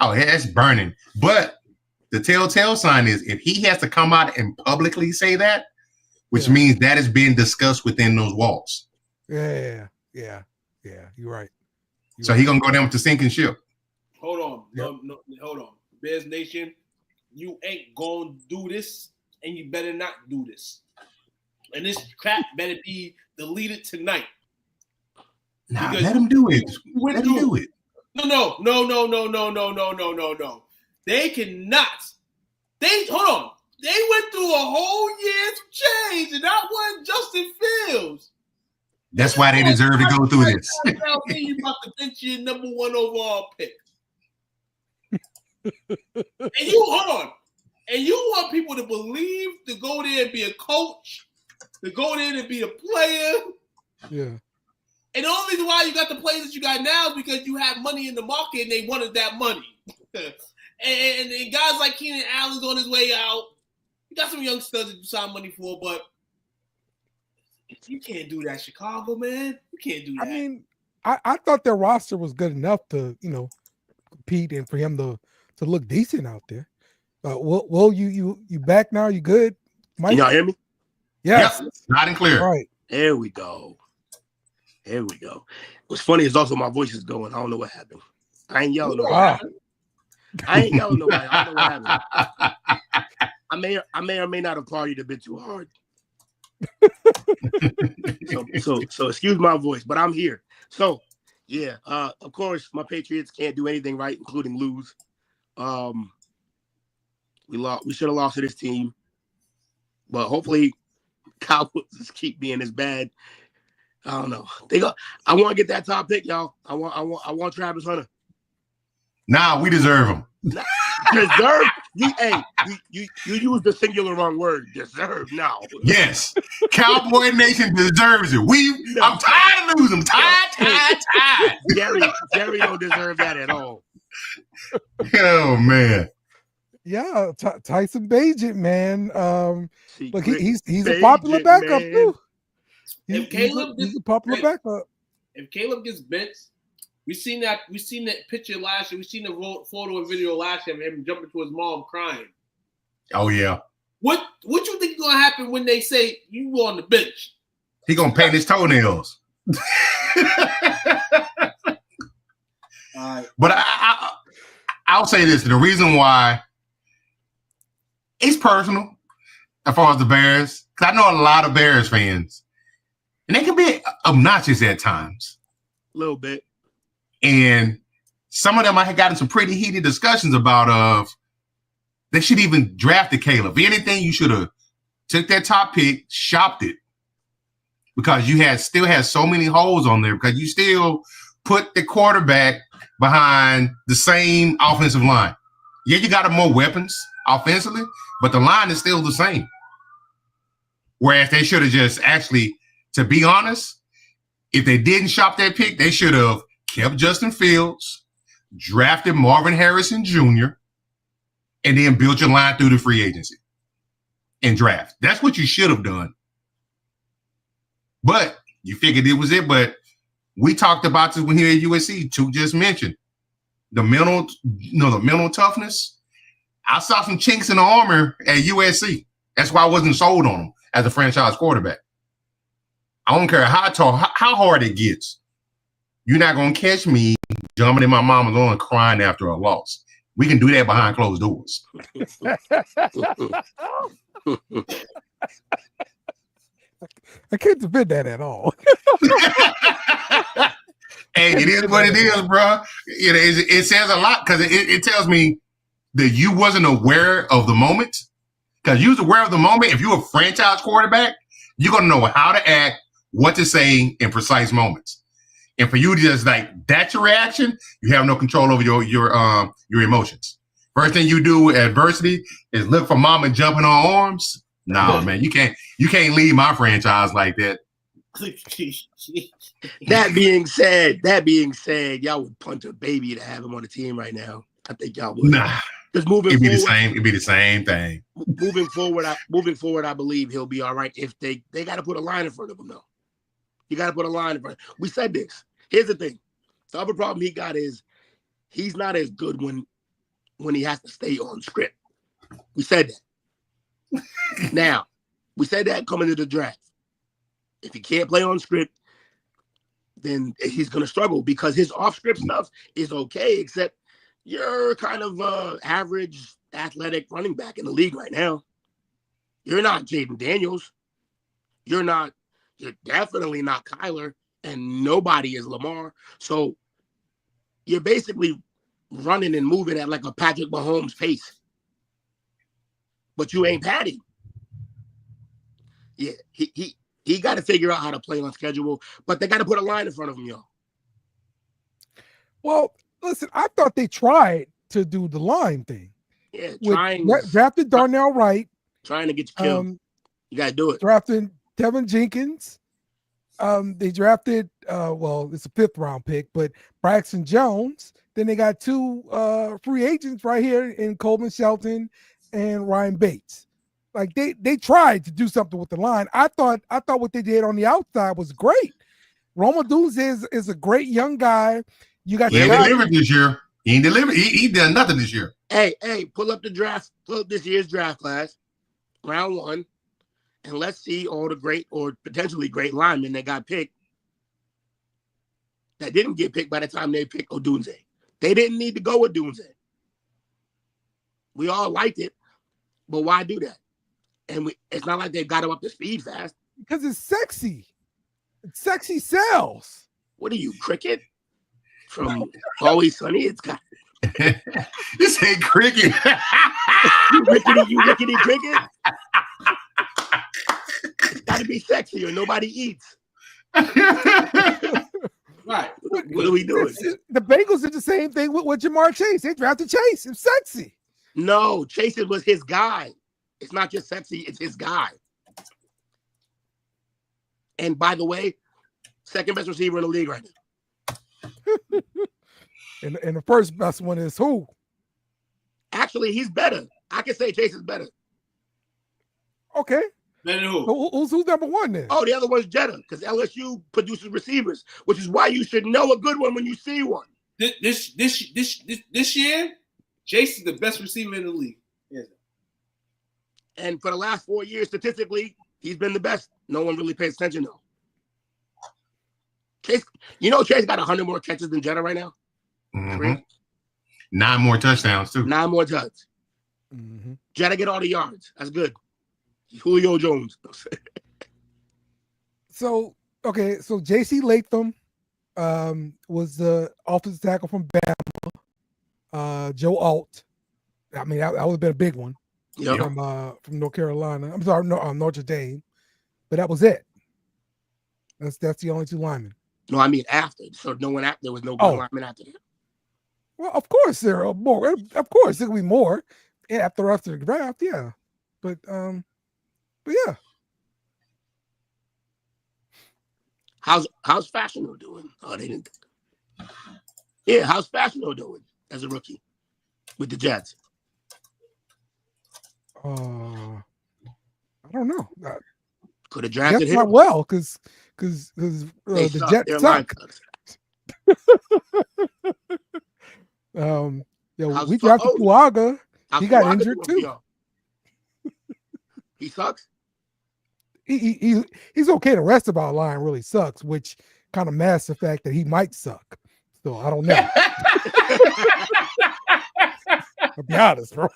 Oh, yeah, that's burning. But the telltale sign is if he has to come out and publicly say that, which means that is being discussed within those walls. Yeah. You're right. So he's gonna go down with the sinking ship. Hold on. No, hold on. Bears Nation, you ain't gonna do this, and you better not do this. And this crap better be deleted tonight. Nah, let him do it. Let him do it. No. They cannot. Hold on. They went through a whole year's change, and not one Justin Fields. That's why they deserve to go through this. Tell me you about to bench your number 1 overall pick. And you hold on. And you want people to believe to go there and be a coach, to go there and be a player. Yeah. And the only reason why you got the players that you got now is because you have money in the market and they wanted that money. and guys like Keenan Allen's on his way out. You got some young studs that you sign money for, but you can't do that, Chicago, man. You can't do that. I mean, I thought their roster was good enough to, compete and for him to look decent out there. Will you back now? You good, Mike? Can y'all hear me? Yes. Yep. Loud and clear. All right. There we go. What's funny is also my voice is going. I don't know what happened. I ain't yelling nobody. I ain't yelling nobody. I don't know what happened. I may or may not have partied a bit too hard. so excuse my voice, but I'm here. So yeah, of course my Patriots can't do anything right, including lose. We should have lost to this team, but hopefully Cowboys just keep being as bad. I don't know. I want to get that top pick, y'all. I want Travis Hunter. Nah, we deserve him. Deserve? You use the singular wrong word. Deserve now. Yes. Cowboy Nation deserves it. I'm tired of losing. Tired. Jerry don't deserve that at all. Oh man. Yeah, Tyson Bagent, man. Look, he's a Bagent, popular backup man. too. If He's a popular backup. If Caleb gets benched, we seen that picture last year. We seen the photo and video last year of him jumping to his mom crying. Oh yeah. What you think is gonna happen when they say you on the bench? He gonna paint his toenails. But I'll say this: the reason why it's personal as far as the Bears, because I know a lot of Bears fans, and they can be obnoxious at times. A little bit. And some of them I had gotten some pretty heated discussions about they should even drafted Caleb. If anything, you should have took that top pick, shopped it, because you still had so many holes on there, because you still put the quarterback behind the same offensive line. Yeah, you got more weapons offensively, but the line is still the same. Whereas they should have just actually, to be honest, if they didn't shop that pick, they should have kept Justin Fields, drafted Marvin Harrison Jr., and then built your line through the free agency and draft. That's what you should have done. But you figured it was it. But we talked about this when here at USC. Two just mentioned the mental toughness. I saw some chinks in the armor at USC. That's why I wasn't sold on him as a franchise quarterback. I don't care how hard it gets. You're not going to catch me jumping in my mama's arm crying after a loss. We can do that behind closed doors. I can't defend that at all. Hey, it is what it is, bro. It says a lot, because it tells me that you wasn't aware of the moment. Because you was aware of the moment. If you're a franchise quarterback, you're going to know how to act, what to say in precise moments. And for you to just that's your reaction, you have no control over your emotions. First thing you do with adversity is look for mama jumping on arms. No, man, you can't leave my franchise like that. That being said, y'all would punch a baby to have him on the team right now. I think y'all would. Nah, because moving forward, it'd be the same thing. Moving forward, I believe he'll be all right. If they got to put a line in front of him, though. You got to put a line in front. We said this. Here's the thing. The other problem he got is he's not as good when he has to stay on script. We said that. Now, we said that coming to the draft. If he can't play on script, then he's going to struggle, because his off-script stuff is okay, except you're kind of average athletic running back in the league right now. You're not Jaden Daniels. You're definitely not Kyler, and nobody is Lamar. So you're basically running and moving at like a Patrick Mahomes pace. But you ain't Patty. Yeah, he got to figure out how to play on schedule, but they got to put a line in front of him, y'all. Well, listen, I thought they tried to do the line thing. Yeah, drafted Darnell Wright. Trying to get you killed. You got to do it. Drafted Tevin Jenkins. They drafted, it's a 5th round pick, but Braxton Jones. Then they got 2 free agents right here in Coleman Shelton and Ryan Bates. Like they tried to do something with the line. I thought what they did on the outside was great. Roma Dunze is a great young guy. You got he ain't delivered this year. He ain't delivered. He done nothing this year. Hey, pull up the draft. Pull up this year's draft class, round 1, and let's see all the great or potentially great linemen that got picked that didn't get picked by the time they picked Odunze. They didn't need to go with Dunze. We all liked it, but why do that? And it's not like they got him up to speed fast. Because it's sexy. It's sexy sells. What are you, cricket? From Always Sunny? It's got This ain't cricket. you rickety cricket? It's got try to be sexy or nobody eats. Right. What are we doing? The Bengals did the same thing with Jamar Chase. They drafted Chase. It's sexy. No, Chase was his guy. It's not just sexy, it's his guy. And by the way, second best receiver in the league right now. And the first best one is who? Actually, he's better. I can say Chase is better. Okay. Better than who? Who's number one then? Oh, the other one's Jetta, because LSU produces receivers, which is why you should know a good one when you see one. This year, Chase is the best receiver in the league. Yes. And for the last 4 years, statistically, he's been the best. No one really pays attention though. Chase, Chase got 100 more catches than Jetta right now. Mhm. 9 more touchdowns too. 9 more touchdowns. Mm-hmm. Jetta get all the yards. That's good. Julio Jones. So J.C. Latham was the offensive tackle from Bama. Joe Alt. I mean, that would have been a big one. Yep. From North Carolina. I'm sorry, Notre Dame. But that was it. That's the only 2 linemen. No, I mean after. So there was no good lineman after that. Well, of course there are more. Of course there will be more after the draft. Yeah, but yeah. How's Fashionable doing? Oh, they didn't. Yeah, how's Fashionable doing as a rookie with the Jets? I don't know. Could have drafted Jets him. not well because the Jets suck. We drafted Fuaga. He got injured too. He sucks. He's okay. The rest of our line really sucks, which kind of masks the fact that he might suck. So I don't know. I'll be honest, bro.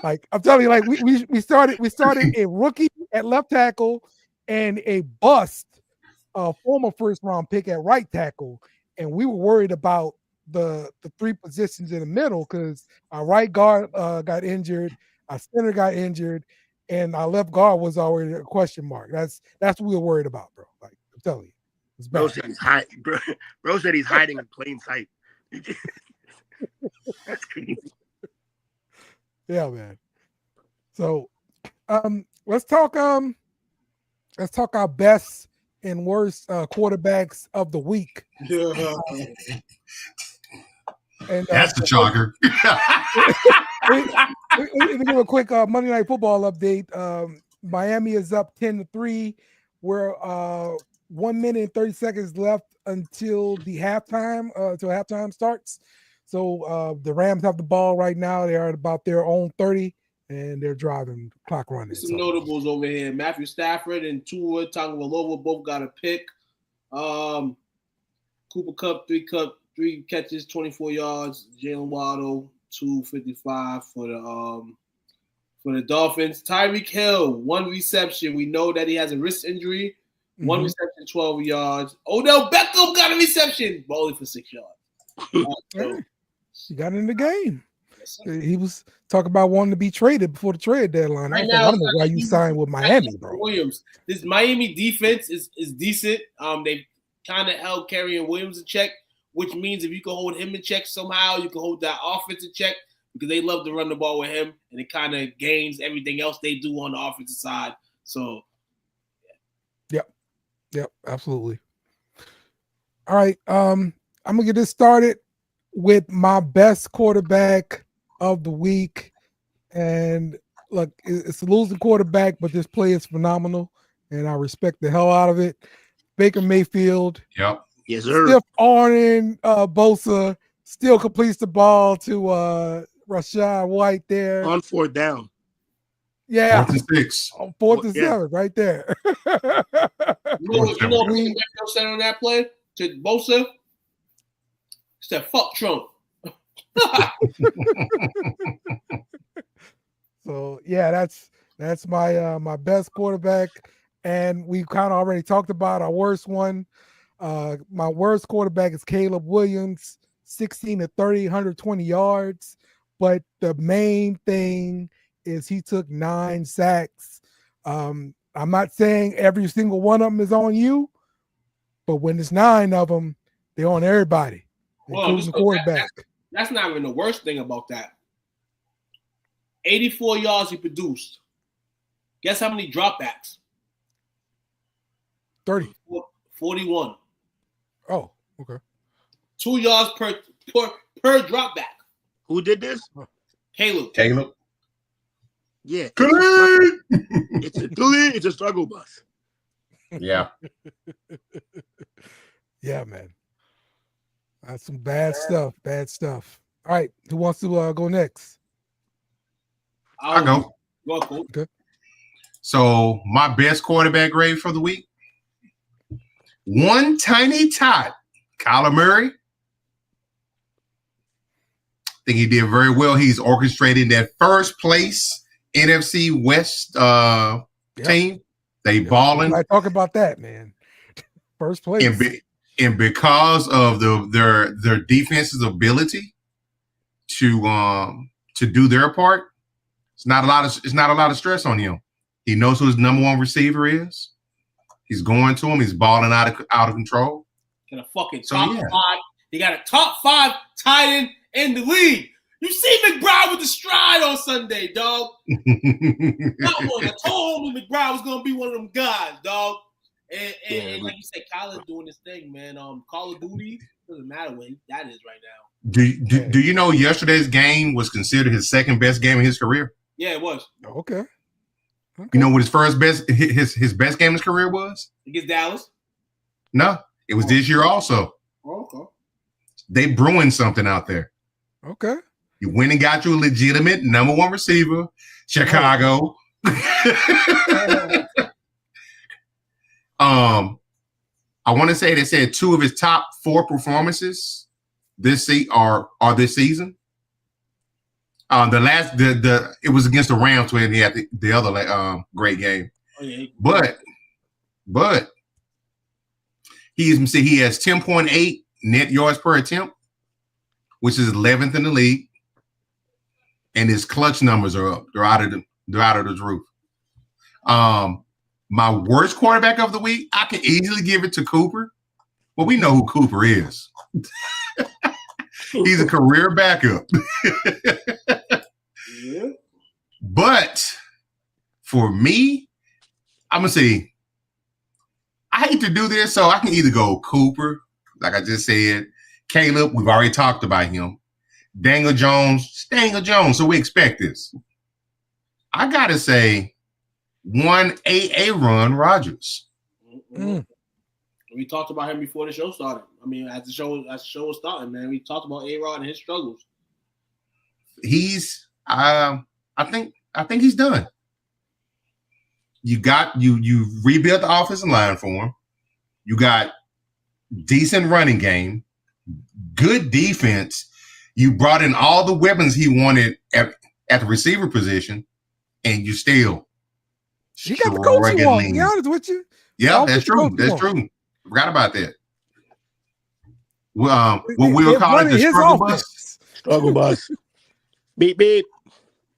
Like I'm telling you, like we started a rookie at left tackle and a bust, former first round pick at right tackle, and we were worried about the 3 positions in the middle because our right guard got injured, our center got injured, and our left guard was already a question mark. That's what we were worried about, bro. Like I'm telling you, it's bad. Bro said he's hiding in plain sight. That's crazy. Yeah, man. So, let's talk our best and worst quarterbacks of the week. And that's the shocker. Let me give a quick Monday Night Football update. Miami is up 10-3. We're 1 minute and 30 seconds left until halftime starts. So the Rams have the ball right now. They are at about their own 30, and they're driving clock running. Some notables over here. Matthew Stafford and Tua Tagovailoa both got a pick. Cooper Kupp, 3 catches, 24 yards. Jalen Waddle, 255 for the Dolphins. Tyreek Hill, 1 reception. We know that he has a wrist injury. 1 reception, 12 yards. Odell Beckham got a reception, but only for 6 yards. He got in the game. Yes, he was talking about wanting to be traded before the trade deadline. I don't know why you signed with Miami, bro. Williams. This Miami defense is decent. They kind of held Kerryon Williams in check, which means if you can hold him in check somehow, you can hold that offense in check because they love to run the ball with him, and it kind of gains everything else they do on the offensive side. So, Yep, absolutely. All right, I'm gonna get this started with my best quarterback of the week. And look, it's a losing quarterback, but this play is phenomenal, and I respect the hell out of it. Baker Mayfield. Yep. Yes, sir. Stiff arming Bosa, still completes the ball to Rashad White there. On 4th down. Yeah. 4th and 6. 4th and 7, right there. you know what Mayfield said on that play to Bosa? He said, "Fuck Trump." So yeah, that's my best quarterback, and we kind of already talked about our worst one. My worst quarterback is Caleb Williams, 16-30, 120 yards. But the main thing is he took 9 sacks I'm not saying every single one of them is on you, but when it's 9 of them, they're on everybody, including the quarterback. That's not even the worst thing about that. 84 yards he produced. Guess how many dropbacks? 30. 41. Oh, okay. 2 yards per dropback. Who did this? Caleb. Yeah. Good. It's a struggle bus. Yeah. Yeah, man. That's some bad stuff. Bad stuff. All right. Who wants to go next? I'll go. Go, Cole. Okay. So my best quarterback grade for the week. One tiny tot, Kyler Murray. I think he did very well. He's orchestrating that first place NFC West team. They balling. I talk about that, man. First place. And because of their defense's ability to do their part, it's not a lot of stress on him. He knows who his number one receiver is. He's going to him. He's balling out of control. Got a fucking top 5. He got a top 5 tight end in the league. You see McBride with the stride on Sunday, dog. Not one. I told him McBride was gonna be one of them guys, dog. And like you said, Kyler's doing this thing, man. Call of Duty doesn't matter what that is right now. Do you know yesterday's game was considered his second best game in his career? Yeah, it was. Okay. You know what his best game in his career was? Against Dallas? No, it was this year also. Oh, okay. They brewing something out there. Okay. You went and got you a legitimate number one receiver, Chicago. I want to say they said 2 of his top 4 performances this season. It was against the Rams when he had the other great game. Oh, yeah. But he has 10.8 net yards per attempt, which is 11th in the league, and his clutch numbers are up. They're out of the roof. My worst quarterback of the week, I can easily give it to Cooper. Well, we know who Cooper is. He's a career backup. Yeah. But for me, I'm going to say, I hate to do this, so I can either go Cooper, like I just said. Caleb, we've already talked about him. Daniel Jones, so we expect this. I got to say, one Aaron Rodgers. Mm-hmm. We talked about him before the show started. I mean, as the show was starting, man, we talked about A-Rod and his struggles. He's, I think he's done. You rebuilt the offensive line for him. You got decent running game, good defense. You brought in all the weapons he wanted at the receiver position, and you still. You got the coach you want, to be honest with you. Yeah, that's true. That's true. Forgot about that. What we'll call it, the struggle bus. Struggle bus. Beep beep.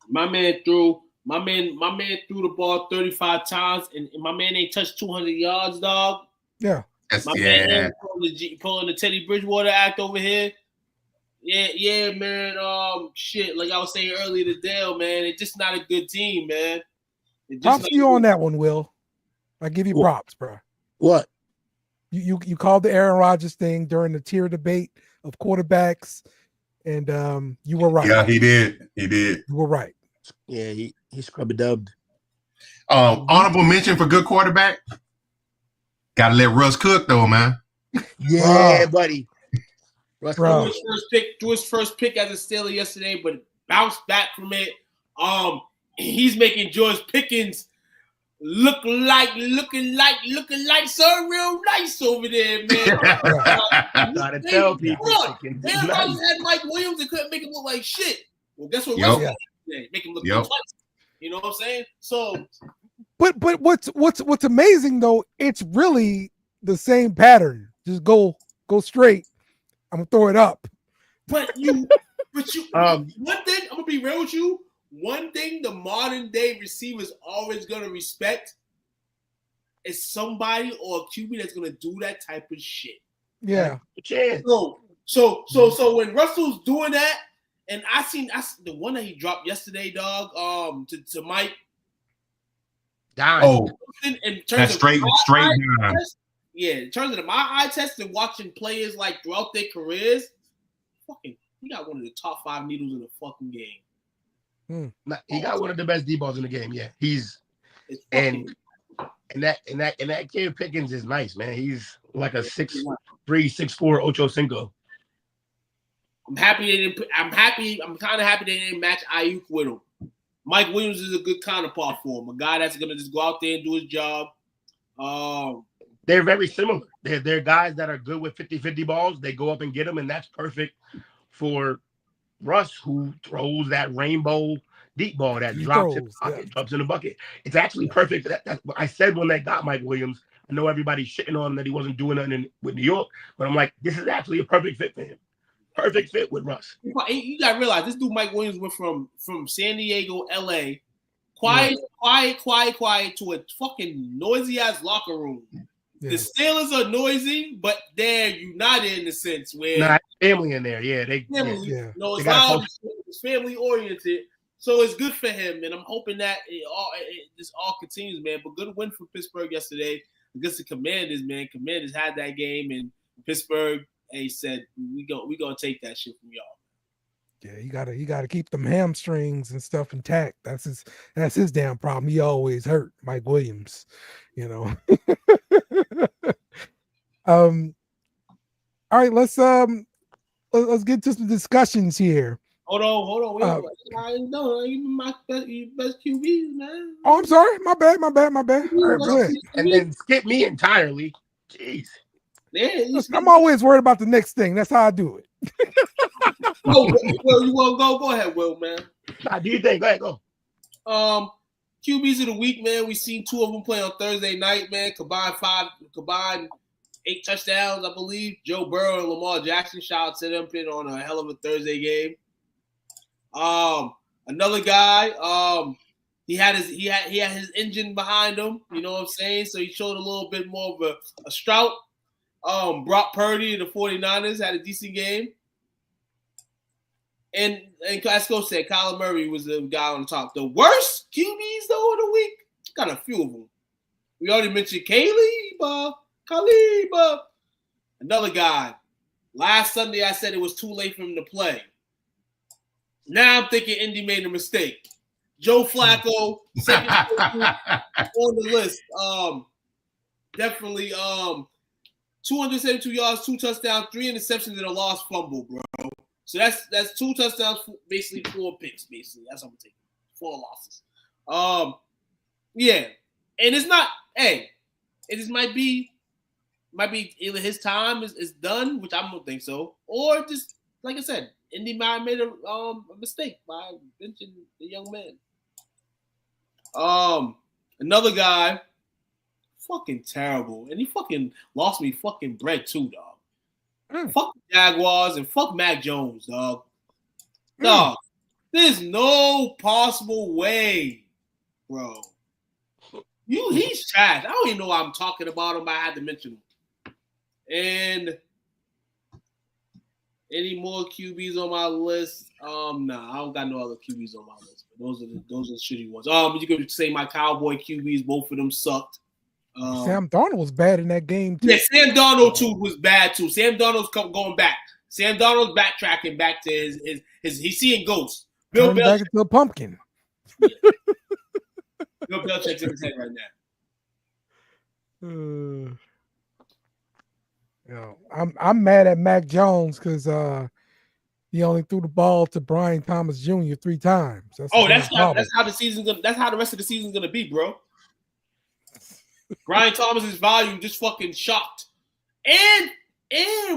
My man threw the ball 35 times, and my man ain't touched 200 yards, dog. Yeah. Man pulling the Teddy Bridgewater act over here. Yeah, man. Shit, like I was saying earlier today, man, it's just not a good team, man. Props to you on that one, Will. I give you props, bro. What? You called the Aaron Rodgers thing during the tier debate of quarterbacks, and you were right. Yeah, he did. You were right. Yeah, he scrubby dubbed. Honorable mention for good quarterback. Gotta let Russ cook though, man. Yeah, buddy. Russ threw his first pick as a Steeler yesterday, but bounced back from it. He's making George Pickens looking like so real nice over there, man. Gotta tell people. Aaron Rodgers had Mike Williams and couldn't make him look like shit. Well, guess what? Russ did? Make him look like twice. You know what I'm saying? So, but what's amazing though, it's really the same pattern. Just go straight. I'm gonna throw it up. But one thing I'm gonna be real with you. one thing the modern day receivers always gonna respect is somebody or a QB that's gonna do that type of shit. Yeah. Chance. So when Russell's doing that, and I seen the one that he dropped yesterday, dog, to Mike. Dime. Oh, In terms that's of straight down. Yeah, in terms of my eye test and watching players like throughout their careers, fucking, he got one of the top 5 needles in the fucking game. He got one of the best D balls in the game. Yeah, It's and that kid Pickens is nice, man. He's like a 6'3", 6'4" Ocho Cinco. I'm happy they didn't. I'm kind of happy they didn't match Ayuk with him. Mike Williams is a good counterpart for him, a guy that's gonna just go out there and do his job. They're very similar. They're guys that are good with 50-50 balls. They go up and get them, and that's perfect for Russ, who throws that rainbow deep ball that drops in the bucket, drops in the bucket. It's actually perfect. That's what I said when they got Mike Williams. I know everybody's shitting on him that he wasn't doing nothing with New York, but I'm like, this is actually a perfect fit for him. Perfect fit with Russ. You gotta realize this dude Mike Williams went from San Diego, LA, quiet to a fucking noisy ass locker room. Yeah. The Steelers are noisy, but they're united in the sense where family in there. Yeah, family. Yeah. You know, it's loud, it's family oriented. So it's good for him, and I'm hoping that this all continues, man. But good win for Pittsburgh yesterday against the Commanders, man. Commanders had that game, and Pittsburgh. He said, we gonna take that shit from y'all. Yeah, you gotta keep them hamstrings and stuff intact. That's his damn problem. He always hurt, Mike Williams, you know. All right, let's get to some discussions here. Hold on. Wait. I know you my best QBs, man. Oh, I'm sorry. My bad. All right, go ahead. And then skip me entirely. Jeez. Yeah, I'm always worried about the next thing. That's how I do it. Will, you want to go? Go ahead, Will, man. Do you think? Go ahead, go. QBs of the week, man. We seen 2 of them play on Thursday night, man. Combined 8 touchdowns, I believe. Joe Burrow and Lamar Jackson. Shout out to them, put on a hell of a Thursday game. Another guy. He had his engine behind him. You know what I'm saying? So he showed a little bit more of a Strout. Brock Purdy and the 49ers had a decent game. And as Coach said, Kyler Murray was the guy on top. The worst QBs, though, of the week, got a few of them. We already mentioned Kaliba. Another guy. Last Sunday, I said it was too late for him to play. Now I'm thinking Indy made a mistake. Joe Flacco, second on the list. Definitely 272 yards, 2 touchdowns, 3 interceptions, and a lost fumble, bro. So that's 2 touchdowns, basically 4 picks, basically. That's what I'm taking. 4 losses. Yeah. And it's not, it just might be either his time is done, which I don't think so, or just, like I said, Indy might have made a mistake by benching the young man. Another guy, fucking terrible. And he fucking lost me fucking bread too, dog. Fuck the Jaguars and fuck Mac Jones, dog. Dog, there's no possible way, bro. He's trash. I don't even know why I'm talking about him, but I had to mention him. And any more QBs on my list? Nah, I don't got no other QBs on my list. But those are the shitty ones. You could say my Cowboy QBs, both of them sucked. Sam Darnold was bad in that game too. Yeah, Sam Darnold too was bad too. Sam Darnold's going back. Sam Darnold's backtracking back to his he's seeing ghosts. Bill Belichick back into a pumpkin. Yeah. Bill Belichick's in his head right now. I'm mad at Mac Jones because he only threw the ball to Brian Thomas Jr. 3 times. That's how the season's gonna. That's how the rest of the season's gonna be, bro. Brian Thomas's volume just fucking shocked, and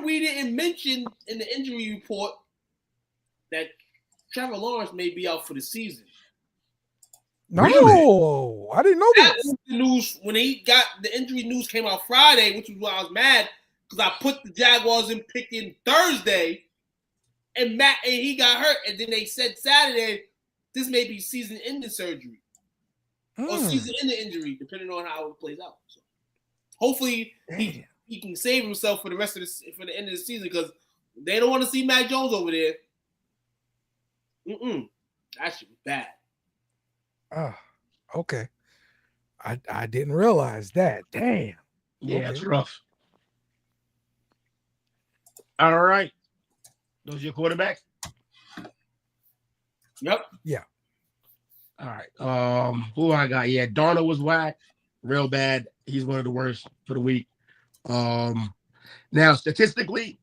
we didn't mention in the injury report that Trevor Lawrence may be out for the season. No, really? I didn't know that. Was the news when the injury news came out Friday, which was why I was mad because I put the Jaguars in picking Thursday, and he got hurt, and then they said Saturday, this may be season-ending surgery or season-ending injury, depending on how it plays out. So hopefully he can save himself for the rest of for the end of the season because they don't want to see Mac Jones over there. That shit was bad. Okay. I didn't realize that. Damn. Yeah, it's rough. All right. Those are your quarterbacks? Yep. Yeah. All right. Who I got? Yeah, Darnold was whack. Real bad. He's one of the worst for the week. Now statistically,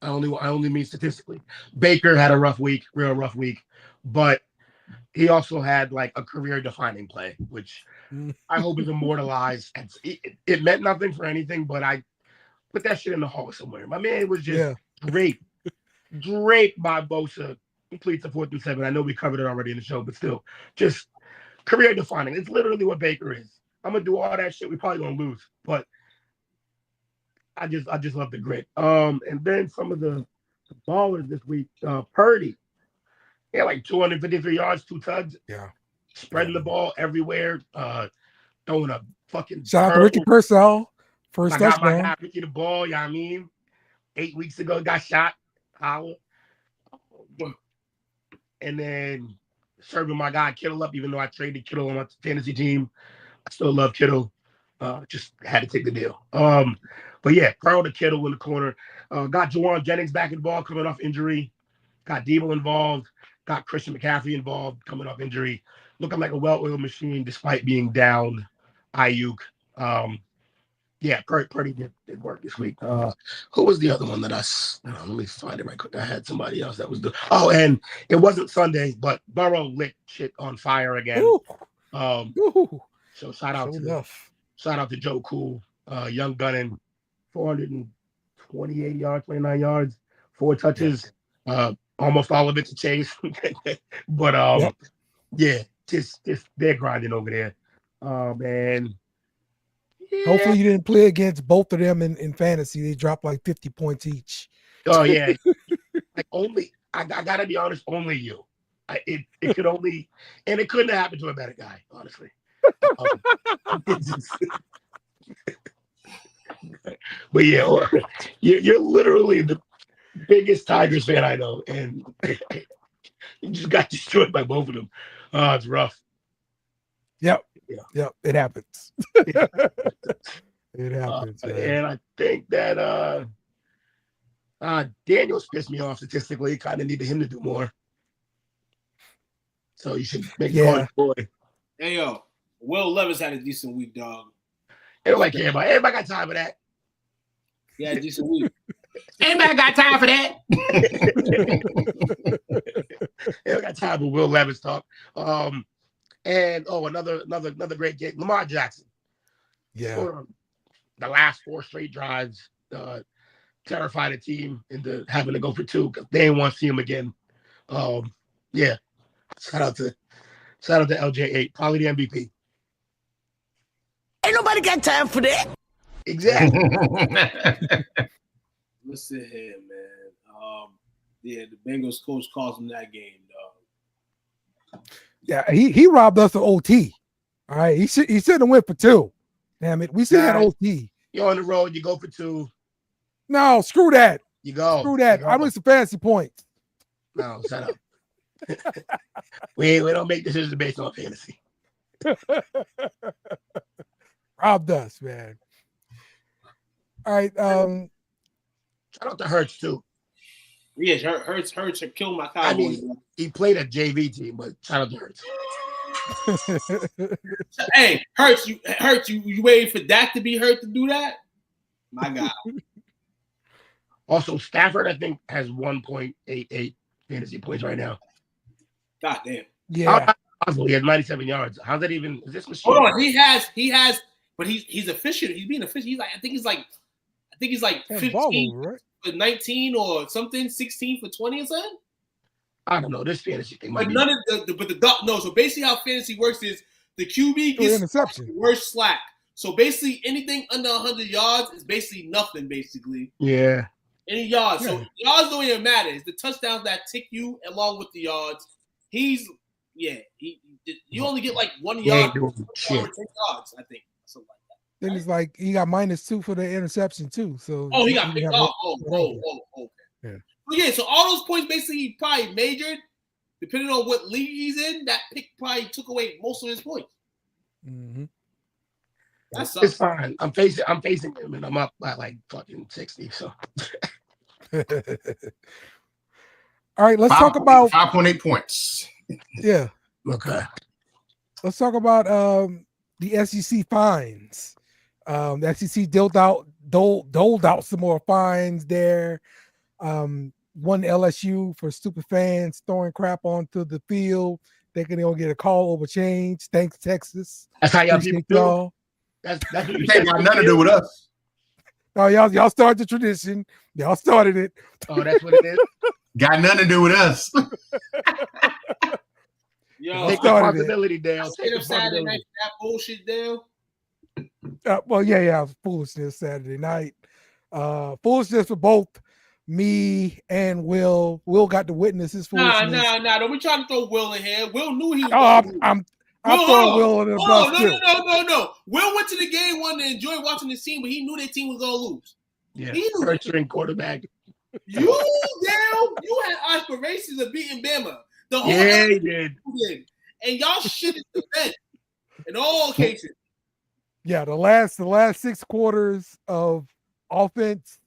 I only mean statistically. Baker had a rough week, real rough week, but he also had like a career-defining play, which I hope is immortalized. It meant nothing for anything, but I put that shit in the hall somewhere. My man was just draped by Bosa. Completes the 4th and 7. I know we covered it already in the show, but still, just career-defining. It's literally what Baker is. I'm gonna do all that shit. We probably gonna lose, but I just love the grit. And then some of the ballers this week, Purdy. He had like 253 yards, 2 tugs. Yeah. Spreading the ball everywhere. Throwing a fucking shout out to Ricky Purcell. First touchdown. My guy Ricky the ball, you know what I mean? 8 weeks ago, got shot. Holla. And then serving my guy Kittle up, even though I traded Kittle on my fantasy team. I still love Kittle. Just had to take the deal. But yeah, Pearl to Kittle in the corner. Got Juwan Jennings back in the ball coming off injury. Got Debo involved. Got Christian McCaffrey involved coming off injury. Looking like a well-oiled machine despite being down. Ayuk. Yeah, Purdy did work this week. Who was the other one that let me find it right quick. I had somebody else that was and it wasn't Sunday, but Burrow lit shit on fire again. So shout out to Joe Cool, young gunning, 428 yards, 29 yards, 4 touches, almost all of it to Chase. But yeah, just they're grinding over there. Man. Yeah. Hopefully you didn't play against both of them in fantasy. They dropped like 50 points each. Oh yeah. Like I gotta be honest, only you. It could only, and it couldn't have happened to a better guy, honestly. But yeah, you're literally the biggest Tigers fan I know, and you just got destroyed by both of them. It's rough. Yep. It happens. It happens. And I think that Daniels pissed me off statistically. Kind of needed him to do more. So you should make it boy. Hey yo, Will Levis had a decent week, dog. They don't like everybody. Everybody got time for that. Yeah, a decent week. Anybody got time for that? They don't got time for Will Levis talk. And another great game, Lamar Jackson. Yeah. The last 4 straight drives terrified the team into having to go for 2 because they didn't want to see him again. Yeah. Shout out to LJ8, probably the MVP. Ain't nobody got time for that. Exactly. Listen here, man. Yeah, the Bengals coach calls him that game, dog. Yeah, he robbed us of OT. All right, he shouldn't have went for 2. Damn it, we still had OT. You're on the road, you go for 2. No, screw that. You go. Screw that. I want some fantasy points. No, shut up. we don't make decisions based on fantasy. Robbed us, man. All right. Shout out to Hurts too. Yeah, Hurts killed my Cowboys. I mean, he played a JV team, but shout out to Hurts. Hey, Hurts, you waiting for Dak to be hurt to do that? My God. Also, Stafford, I think, has 1.88 fantasy points right now. God damn. Yeah. He has 97 yards. How's that even? Is this machine? Hold on, he has, but he's efficient. He's being efficient. He's like, I think he's like 15 right? for 19 or something, 16 for 20 or something. I don't know. This fantasy thing But might none of no. So basically, how fantasy works is the QB gets interception, worst slack. So basically, anything under 100 yards is basically nothing. Basically, yeah. Any yards. Yeah. So yards don't even matter. It's the touchdowns that tick you along with the yards. He's Yeah, you only get like 1 He ain't yard, doing 10 shit. yards, I think, something like that. Then it's like he got -2 for the interception too. So Oh, he got picked have off. okay. Okay. Yeah. Well, yeah, so all those points basically he probably majored, depending on what league he's in. That pick probably took away most of his points. Mm-hmm. That's It's fine. I'm facing him, and I'm up by like fucking 60. So All right, let's talk about 5.8 points. yeah. okay. Let's talk about the SEC fines. The SEC doled out some more fines there. One LSU for stupid fans throwing crap onto the field, thinking they'll get a call over change. Thanks, Texas. That's how y'all people Appreciate do. y'all. That's what you It ain't got nothing to do with us. Oh, y'all started the tradition. Y'all started it. Oh, that's what it is. Got nothing to do with us. Yo, Take started responsibility, Dale. stayed Take up Saturday night responsibility. for that bullshit, Dale. Well, yeah, foolishness Saturday night. Foolishness for both me and Will. Will got to witness his foolishness. Nah. Don't be trying to throw Will in here. Will knew he was. I'm throwing Will under the bus too. No. Will went to the game, wanted to enjoy watching his team, but he knew their team was gonna lose. Yeah, He knew first string quarterback. You, Dale, you had aspirations of beating Bama. The whole Yeah, he did. And y'all shit is the best in all cases. Yeah, the last 6 quarters of offense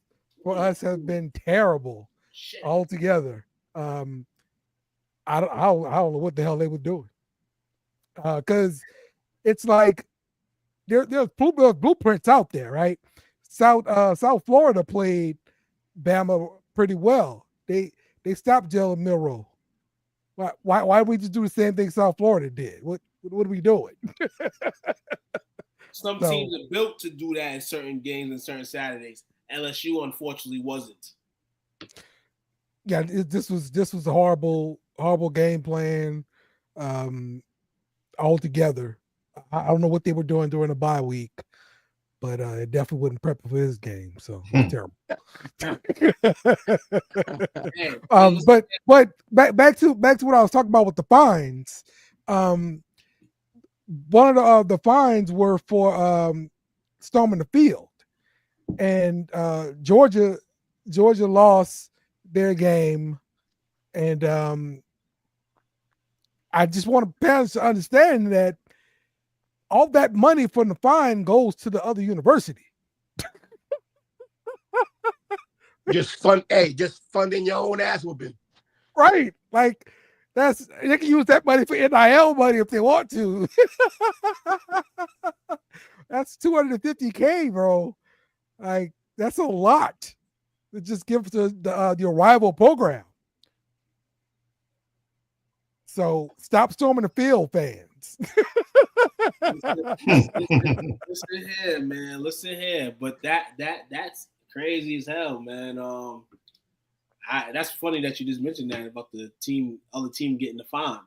for us have been terrible Shit. altogether. I don't know what the hell they were doing. Because it's like there's blueprints out there, right? South Florida played Bama pretty well. They stopped Jalen Milroe. Why we just do the same thing South Florida did? What are we doing? Some teams are built to do that in certain games and certain Saturdays. LSU unfortunately wasn't. Yeah, this was a horrible game plan altogether. I don't know what they were doing during the bye week, but it definitely wouldn't prep for this game. So it's terrible. But back to what I was talking about with the fines. One of the fines were for storming the field, and Georgia lost their game, and I just want parents to understand that all that money from the fine goes to the other university. Just funding your own ass whooping. Right. Like they can use that money for NIL money if they want to. That's $250K, bro. Like that's a lot to just give to your rival program. So stop storming the field, fans. Listen here, man. Listen here. But that's crazy as hell, man. That's funny that you just mentioned that about the other team getting the fine.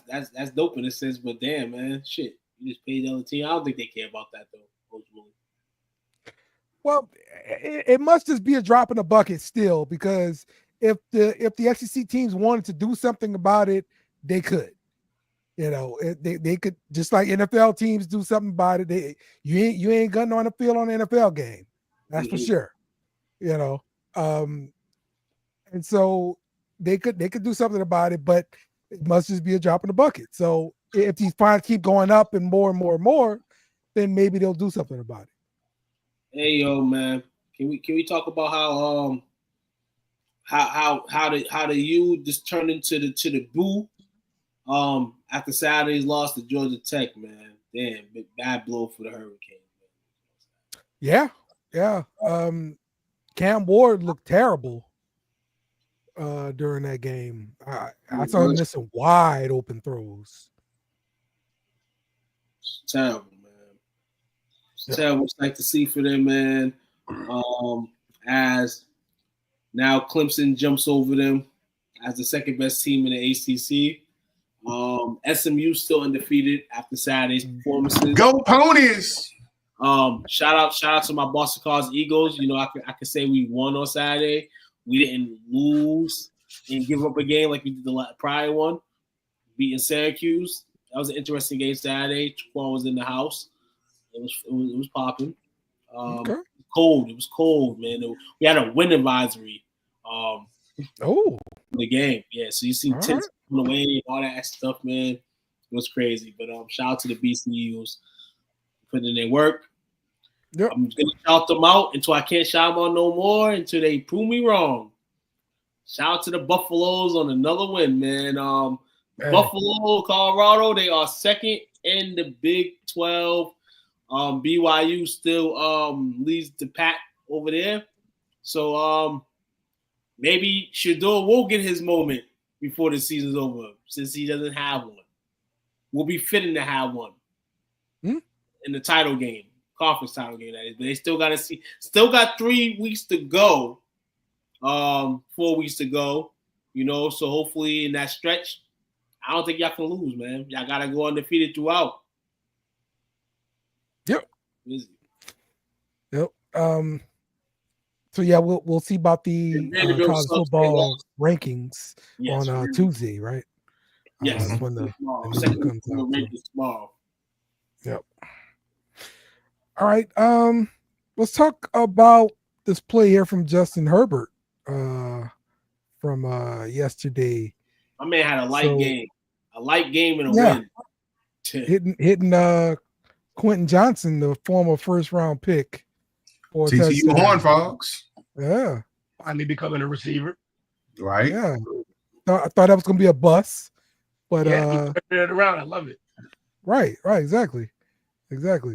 That's dope in a sense, but damn, man, shit, you just paid the other team. I don't think they care about that though. Ultimately. Well, it must just be a drop in the bucket still, because if the SEC teams wanted to do something about it, they could. You know, they could, just like NFL teams do something about it. You ain't gunning on the field on an NFL game. That's for sure. You know, and so they could do something about it, but it must just be a drop in the bucket. So if these fines keep going up and more and more and more, then maybe they'll do something about it. Hey yo, man, can we talk about how the U just turned into the boo after Saturday's loss to Georgia Tech, man. Damn, bad blow for the Hurricanes. Yeah. Cam Ward looked terrible during that game. I saw him missing wide open throws. It's terrible, man. It's terrible sight to see for them, man. As now Clemson jumps over them as the second best team in the ACC. SMU still undefeated after Saturday's performances. Go Ponies! Shout out to my Boston College Eagles. You know, I could say we won on Saturday. We didn't lose and give up a game like we did the prior one. beating Syracuse. That was an interesting game Saturday. Quan was in the house. It was popping. Okay. Cold. It was cold, man. We had a wind advisory. Oh, The game, yeah. So you see All tents coming away and all that stuff, man. It was crazy. But shout out to the BC Eagles putting in their work. Yep. I'm gonna shout them out until I can't shout them out no more until they prove me wrong. Shout out to the Buffaloes on another win, man. Buffalo, Colorado, they are second in the Big 12. BYU still leads the pack over there. So maybe Shador will get his moment before the season's over, since he doesn't have one. Will be fitting to have one in the title game, conference title game. That is, but they still got to see. Still got 3 weeks to go, 4 weeks to go. You know, so hopefully in that stretch, I don't think y'all can lose, man. Y'all got to go undefeated throughout. Yep. Easy. Yep. So yeah, we'll see about the college football rankings on Tuesday, right? Yes. When the second comes out. rankings tomorrow. Yep. All right. Let's talk about this play here from Justin Herbert from yesterday. My man had a light game. A light game and a win. Hitting Quentin Johnson, the former first-round pick. For TCU Horned Frogs. Yeah. Finally becoming a receiver. Right. Yeah. I thought that was going to be a bust. But he's turning it around. I love it. Right, exactly.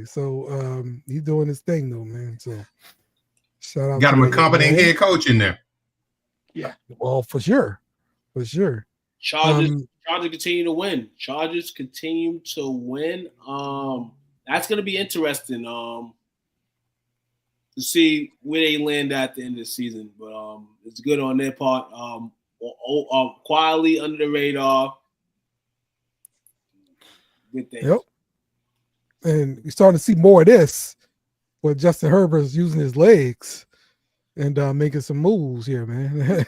So he's doing his thing though, man. So shout out. Got him a competent head coach in there. Yeah. Well, for sure. Chargers continue to win. Chargers continue to win. That's gonna be interesting. To see where they land at the end of the season. But it's good on their part. Quietly under the radar. Good thing. Yep. And you're starting to see more of this where Justin Herbert's using his legs and making some moves here, man.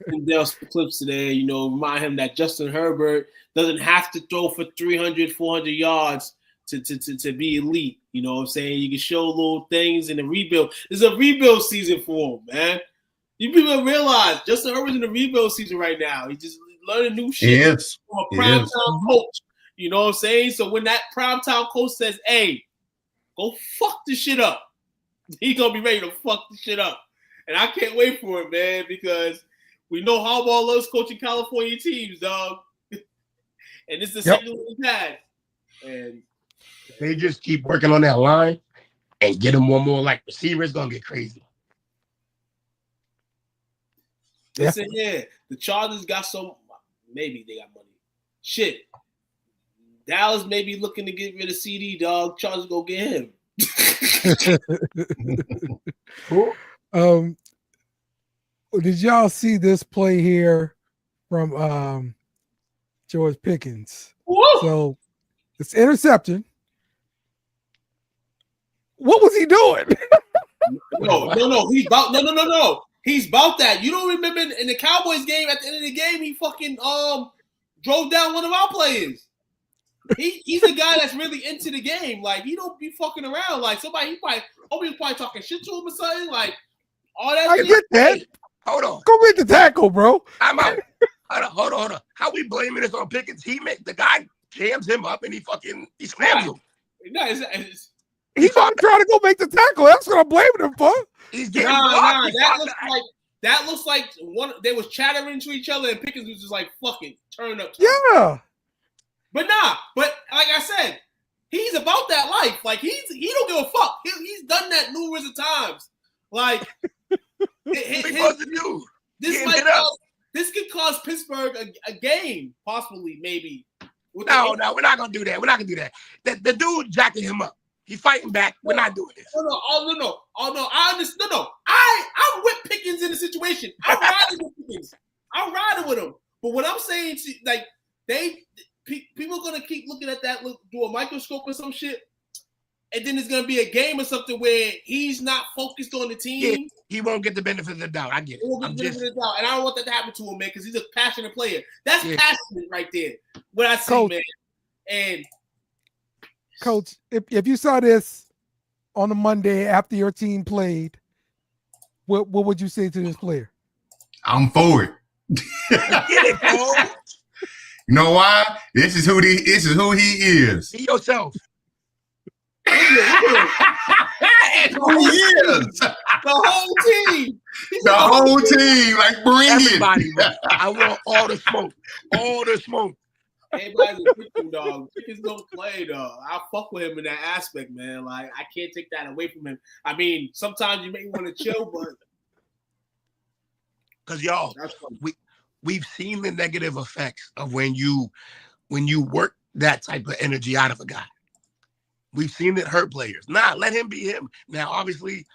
And Dale's clips today, remind him that Justin Herbert doesn't have to throw for 300, 400 yards to be elite. You know what I'm saying? You can show little things in the rebuild. It's a rebuild season for him, man. You people realize Justin Herbert's in the rebuild season right now. He's just learning new shit from a primetime coach. You know what I'm saying? So when that primetime coach says, hey, go fuck this shit up, he's going to be ready to fuck this shit up. And I can't wait for it, man, because we know Harbaugh loves coaching California teams, dog. And this is the second one he's had. And they just keep working on that line and get him one more like receiver, it's going to get crazy. Listen, the Chargers got maybe they got money. Shit. Dallas may be looking to get rid of CD, dog. Chargers go get him. Did y'all see this play here from George Pickens? Woo! So it's interception. What was he doing? No. He's about no. He's about that. You don't remember in the Cowboys game at the end of the game, he fucking drove down one of our players. He's a guy that's really into the game. Like, he don't be fucking around. Like, somebody, was probably talking shit to him or something. Like, all that I shit. get that. Hold on. Go make the tackle, bro. I'm out. Hold on. How we blaming this on Pickens? The guy jams him up and he slams him. No, he's trying to go make the tackle. That's what I'm blaming him for. He's getting that looks like one. They was chattering to each other and Pickens was just like, fucking turn up. Yeah. But like I said, he's about that life. Like, he don't give a fuck. He's done that numerous of times. Like, this could cost Pittsburgh a game, possibly, maybe. No, we're not gonna do that. We're not gonna do that. The dude jacking him up. He's fighting back. We're not doing this. No. I understand. No. I'm with Pickens in the situation. I'm riding with Pickens. I'm riding with him. But what I'm saying, like, people are gonna keep looking at that, do a microscope or some shit, and then there's gonna be a game or something where he's not focused on the team. He won't get the benefit of the doubt. I get it. He won't get the benefit of the doubt, and I don't want that to happen to him, man, because he's a passionate player. That's passionate right there. What I see, Coach, man. And Coach, if you saw this on a Monday after your team played, what would you say to this player? I'm for it. Get it, Cole. You know why? This is who he is. Be yourself. It's who he is. The whole team. The whole team. Like, bring Everybody, it. man. I want all the smoke. All the smoke. Everybody's a Pickens dog. Pickens don't play, though. I fuck with him in that aspect, man. Like, I can't take that away from him. I mean, sometimes you may want to chill, but because y'all, we've seen the negative effects of when you work that type of energy out of a guy. We've seen it hurt players. Nah, let him be him. Now, obviously,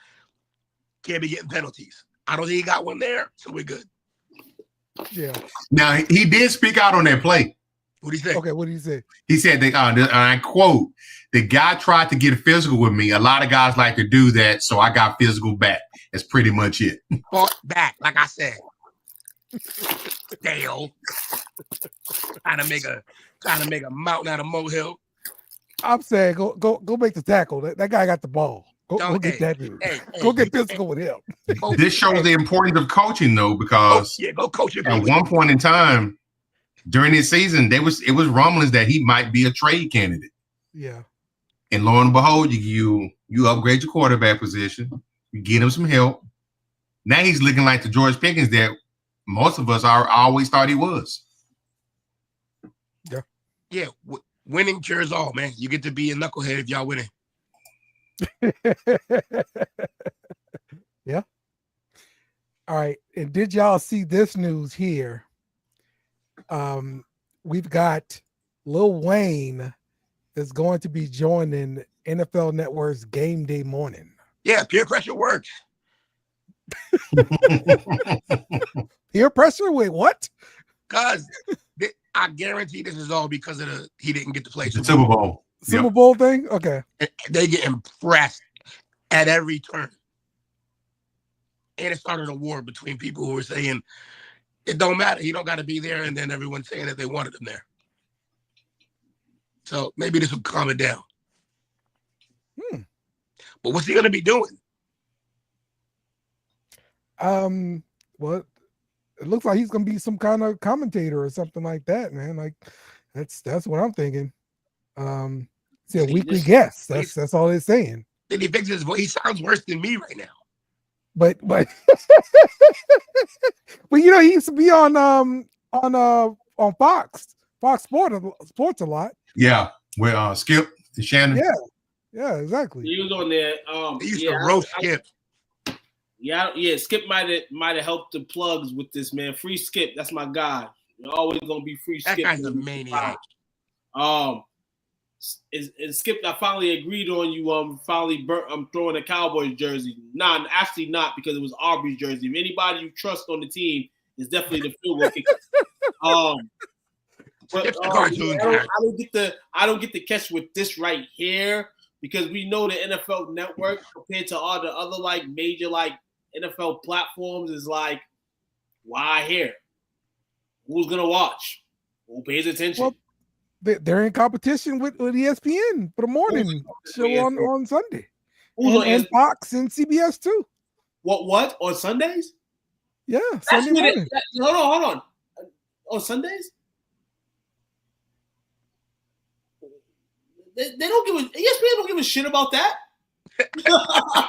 can't be getting penalties. I don't think he got one there, so we're good. Yeah. Now, he did speak out on that play. What did he say? Okay, what did he say? He said, that, I quote, "The guy tried to get physical with me. A lot of guys like to do that, so I got physical back." That's pretty much it. Fought back, like I said. Dale. Trying to make a mountain out of molehill. I'm saying go make the tackle. That guy got the ball. Go get that dude. Go get physical with him. This shows the importance of coaching, though, because go coach your at one point in time during this season, it was rumblings that he might be a trade candidate. Yeah. And lo and behold, you upgrade your quarterback position, you get him some help. Now he's looking like the George Pickens that most of us always thought he was. Yeah. Yeah. Winning cures all, man. You get to be a knucklehead if y'all winning. Yeah. All right. And did y'all see this news here? We've got Lil Wayne is going to be joining NFL Network's Game Day Morning. Yeah, peer pressure works. Peer pressure? Wait, what? Because I guarantee this is all because of he didn't get to play The Super Bowl. Super Bowl thing? Okay. They get impressed at every turn. And it started a war between people who were saying, it don't matter, he don't got to be there, and then everyone saying that they wanted him there. So maybe this will calm it down. But what's he going to be doing? Well, it looks like he's gonna be some kind of commentator or something like that, man. Like that's what I'm thinking. See, a weekly guest. That's all they're saying. Did he fix his voice? He sounds worse than me right now. But but you know, he used to be on Fox Sports a lot. Yeah, with Skip and Shannon. Yeah, exactly. he was on there. They used to roast Skip. Yeah. Skip might have helped the plugs with this, man. Free Skip, that's my guy. You're always gonna be free Skip. That guy's a maniac. And Skip, I finally agreed on you. I'm throwing a Cowboys jersey. Nah, actually not, because it was Aubrey's jersey. If anybody you trust on the team, is definitely the field goal kicker. But I don't get the catch with this right here, because we know the NFL Network compared to all the other like major like NFL platforms is like, why here? Who's gonna watch? Who pays attention? Well, they're in competition with ESPN for the morning show on Sunday, and Fox and CBS too. What on Sundays? Yeah, Sunday morning. Hold on. On Sundays? They don't give ESPN don't give a shit about that. ESPN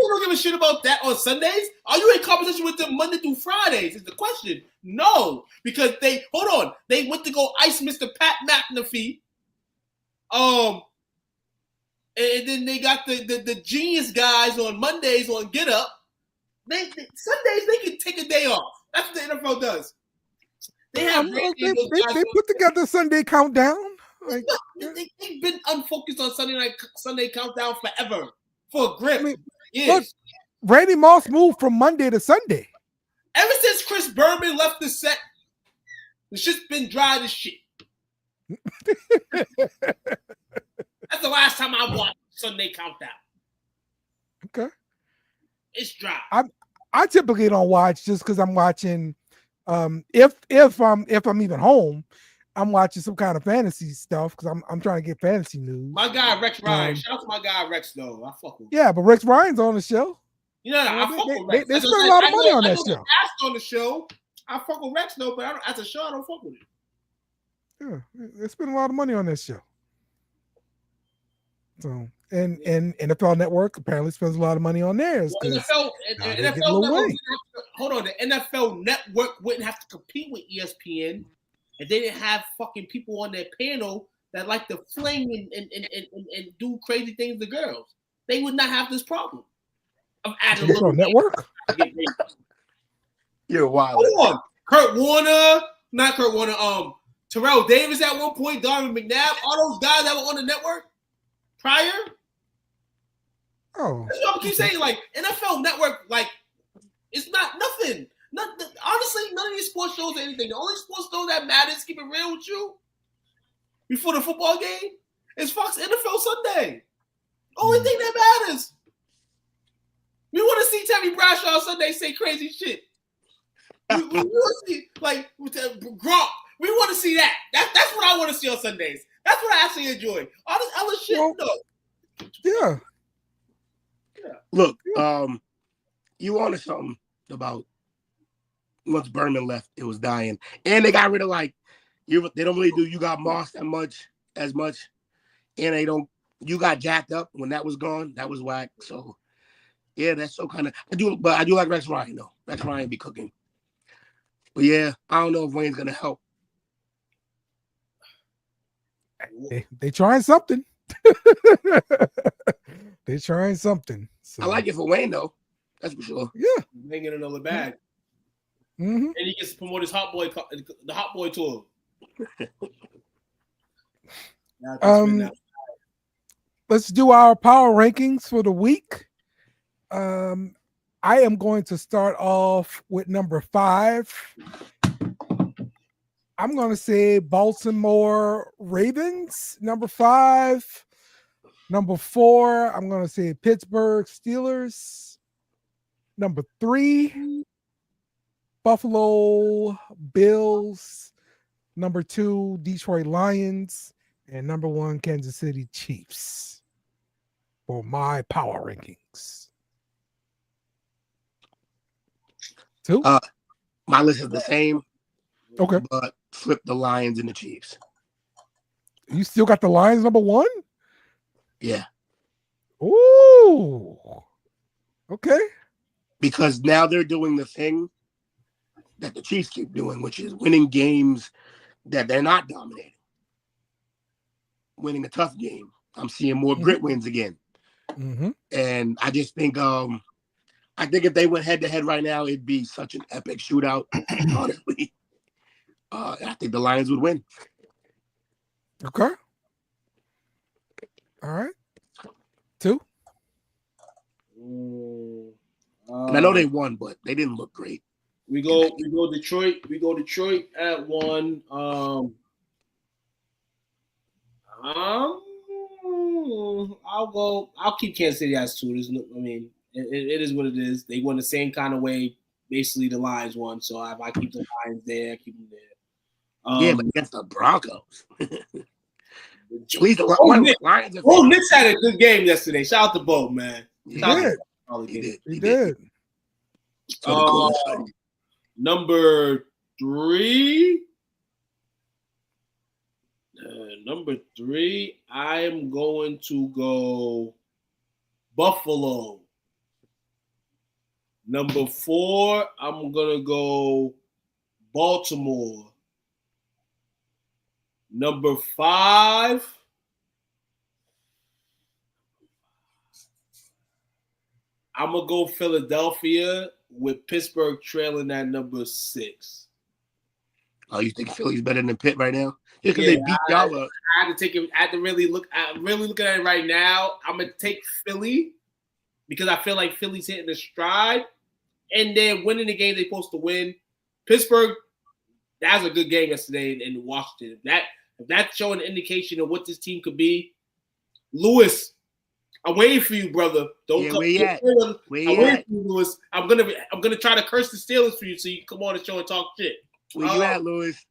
don't give a shit about that on Sundays. Are you in competition with them Monday through Fridays? Is the question. No, because they went to go ice Mr. Pat McAfee. And then they got the genius guys on Mondays on Get Up. Sundays they can take a day off. That's what the NFL does. They put together Sunday countdown. Like, they've been unfocused on Sunday countdown forever for a grip. Look, Randy Moss moved from Monday to Sunday. Ever since Chris Berman left the set, the shit's been dry as shit. That's the last time I watched Sunday countdown. Okay. It's dry. I typically don't watch just because I'm watching. If I'm even home, I'm watching some kind of fantasy stuff because I'm trying to get fantasy news. My guy Rex Ryan. Shout out to my guy Rex though. I fuck with him. Yeah, but Rex Ryan's on the show. You know, I fuck with Rex. They spend a lot of money on that I show. know on the show. I fuck with Rex though, but as a show, I don't fuck with it. Yeah, they spend a lot of money on that show. So and NFL Network apparently spends a lot of money on theirs. Well, NFL Network, hold on, the NFL Network wouldn't have to compete with ESPN if they didn't have fucking people on their panel that like to fling and do crazy things to girls. They would not have this problem. Of adding NFL Network. You're wild. Hold on, Kurt Warner, not Kurt Warner. Terrell Davis at one point, Darvin McNabb, all those guys that were on the network prior. Oh, that's what I keep saying. Like NFL Network, like it's not nothing. Honestly, none of these sports shows or anything. The only sports show that matters, keep it real with you, before the football game, is Fox NFL Sunday. Only thing that matters. We want to see Terry Bradshaw Sunday say crazy shit. We want to see like Gronk. We want to see that. That's what I want to see on Sundays. That's what I actually enjoy. All this other shit, no. Yeah. Look, you wanted something about once Berman left, it was dying, and they got rid of like they don't really do you got Moss as much, and they don't. You got jacked up when that was gone. That was whack. So yeah, that's so kind of I do like Rex Ryan though. Rex Ryan be cooking, but yeah, I don't know if Wayne's gonna help. They trying something. They trying something. So. I like it for Wayne though. That's for sure. Yeah, hanging another bag, and he gets to promote his the Hot Boy tour. Let's do our power rankings for the week. I am going to start off with number 5. I'm going to say Baltimore Ravens, number 5. Number 4, I'm going to say Pittsburgh Steelers. Number 3, Buffalo Bills. Number 2, Detroit Lions. And number 1, Kansas City Chiefs for my power rankings. 2? My list is the same. Okay. But flip the Lions and the Chiefs. You still got the Lions number 1? Yeah. Ooh. Okay. Because now they're doing the thing that the Chiefs keep doing, which is winning games that they're not dominating. Winning a tough game. I'm seeing more grit wins again. Mm-hmm. And I just think if they went head to head right now, it'd be such an epic shootout. Honestly. I think the Lions would win. Okay. All right. 2. And I know they won, but they didn't look great. We go Detroit. We go Detroit at 1. I'll keep Kansas City as 2. It is what it is. They won the same kind of way. Basically, the Lions won. So if I keep the Lions there, I keep them there. But against the Broncos. Please, Lions. Knicks had a good game yesterday. Shout out to Bo, man. He did. Number 3. I am going to go Buffalo. Number 4, I'm going to go Baltimore. Number 5, I'm going to go Philadelphia with Pittsburgh trailing at number 6. Oh, you think Philly's better than Pitt right now? Just because they beat y'all up. I had to take it. I had to really look. I'm really looking at it right now. I'm gonna take Philly because I feel like Philly's hitting the stride, and they're winning the game they're supposed to win. Pittsburgh, that was a good game yesterday in Washington. If that's showing an indication of what this team could be, Lewis, I'm waiting for you, brother. Don't come. Where you at? I'm waiting for you, Lewis. I'm gonna try to curse the Steelers for you so you can come on the show and talk shit. Where you at, Lewis?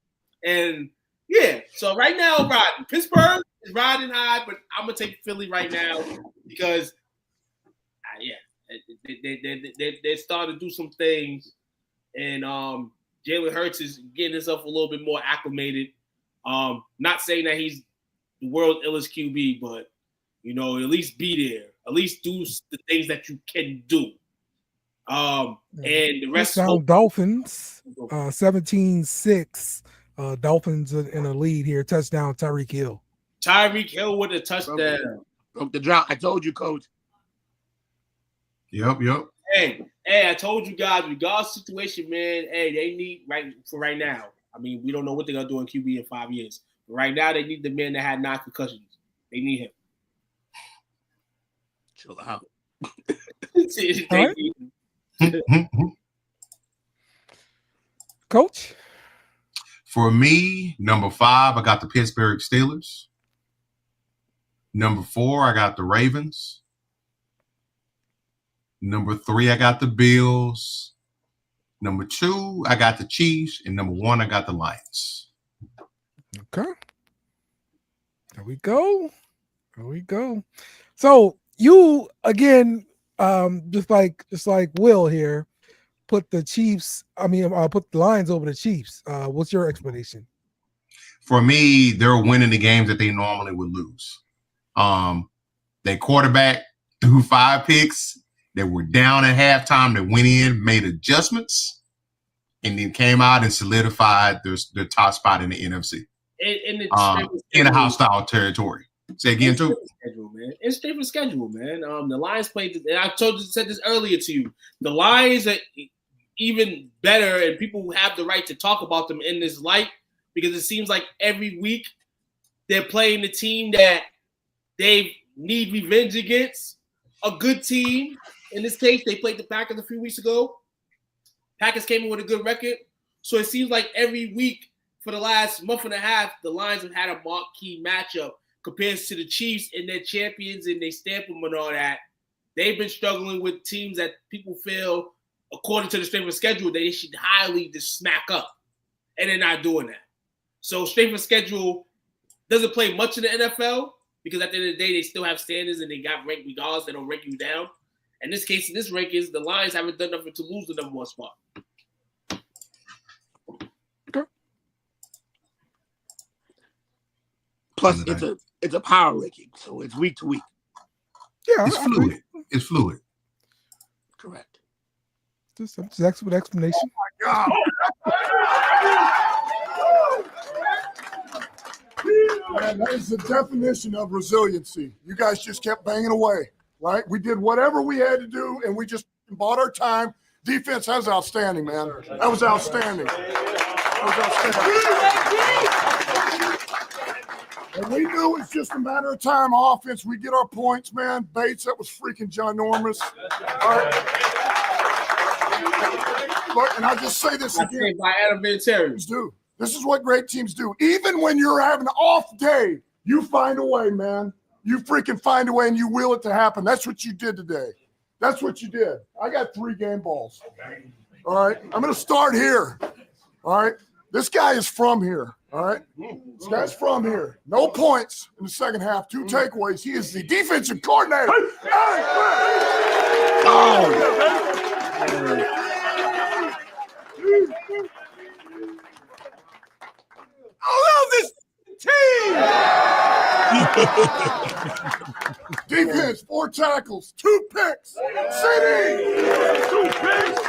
And yeah, so right now, riding Pittsburgh is riding high, but I'm gonna take Philly right now because, they're starting to do some things, and Jalen Hurts is getting himself a little bit more acclimated. Not saying that he's the world's illest QB, but at least be there, at least do the things that you can do. And the rest of Dolphins, 17-6. Dolphins in a lead here. Touchdown, Tyreek Hill. Tyreek Hill with a touchdown. Broke the drought. I told you, Coach. Yep. Hey, I told you guys, regardless of the situation, man, they need right now. I mean, we don't know what they're going to do in QB in 5 years. But right now, they need the man that had 9 concussions. They need him. Chill out. Coach? For me, number 5, I got the Pittsburgh Steelers. Number 4, I got the Ravens. Number 3, I got the Bills. Number 2, I got the Chiefs. And number 1, I got the Lions. Okay. There we go. So you, again, just like Will here, put the Lions over the Chiefs. What's your explanation? For me, they're winning the games that they normally would lose. Their quarterback threw 5 picks. They were down at halftime. They went in, made adjustments, and then came out and solidified their top spot in the NFC. In a hostile territory. Say again, too. It's different schedule, man. The Lions played, and I said this earlier to you. The Lions are even better, and people have the right to talk about them in this light because it seems like every week they're playing the team that they need revenge against, a good team. In this case, they played the Packers a few weeks ago. Packers came in with a good record. So it seems like every week for the last month and a half, the Lions have had a marquee matchup compared to the Chiefs and their champions and they stamp them and all that. They've been struggling with teams that people feel, according to the strength of schedule, they should highly just smack up. And they're not doing that. So strength of schedule doesn't play much in the NFL because at the end of the day, they still have standards and they got ranked regardless. They don't rank you down. In this case, in this rankings, the Lions haven't done nothing to lose the number 1 spot. Okay. Plus, it's a power ranking, so it's week to week. Yeah, it's fluid. It's fluid. Correct. Just excellent explanation. Oh my God. Man, that is the definition of resiliency. You guys just kept banging away. Right? We did whatever we had to do, and we just bought our time. Defense, that was outstanding, man. That was outstanding. And we knew it's just a matter of time. Offense, we get our points, man. Bates, that was freaking ginormous. All right. Look, and I'll just say this again. By Adam Vinatieri. This is what great teams do. Even when you're having an off day, you find a way, man. You freaking find a way and you will it to happen. That's what you did today. That's what you did. I got 3 game balls. All right. I'm going to start here. All right. This guy is from here. All right. This guy's from here. No points in the second half. 2 takeaways. He is the defensive coordinator. I love this team. Defense, 4 tackles, 2 picks. CD. 2 picks.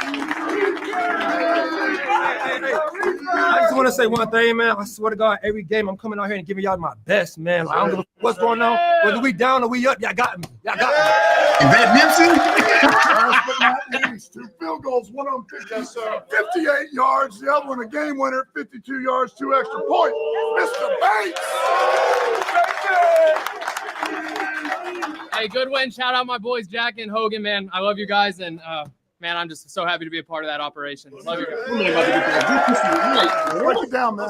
I just want to say one thing, man. I swear to God, every game I'm coming out here and giving y'all my best, man. Like, I don't give a what's going on. Whether we down or we up, y'all got me. Y'all got me. Is that Nipsey? Last but not least, 2 field goals, one on 58 yards, the other one a game winner, 52 yards, 2 extra points. Mr. Bates. Hey, good win. Shout out my boys, Jack and Hogan, man. I love you guys, and man, I'm just so happy to be a part of that operation. Love you guys. Break it down, man.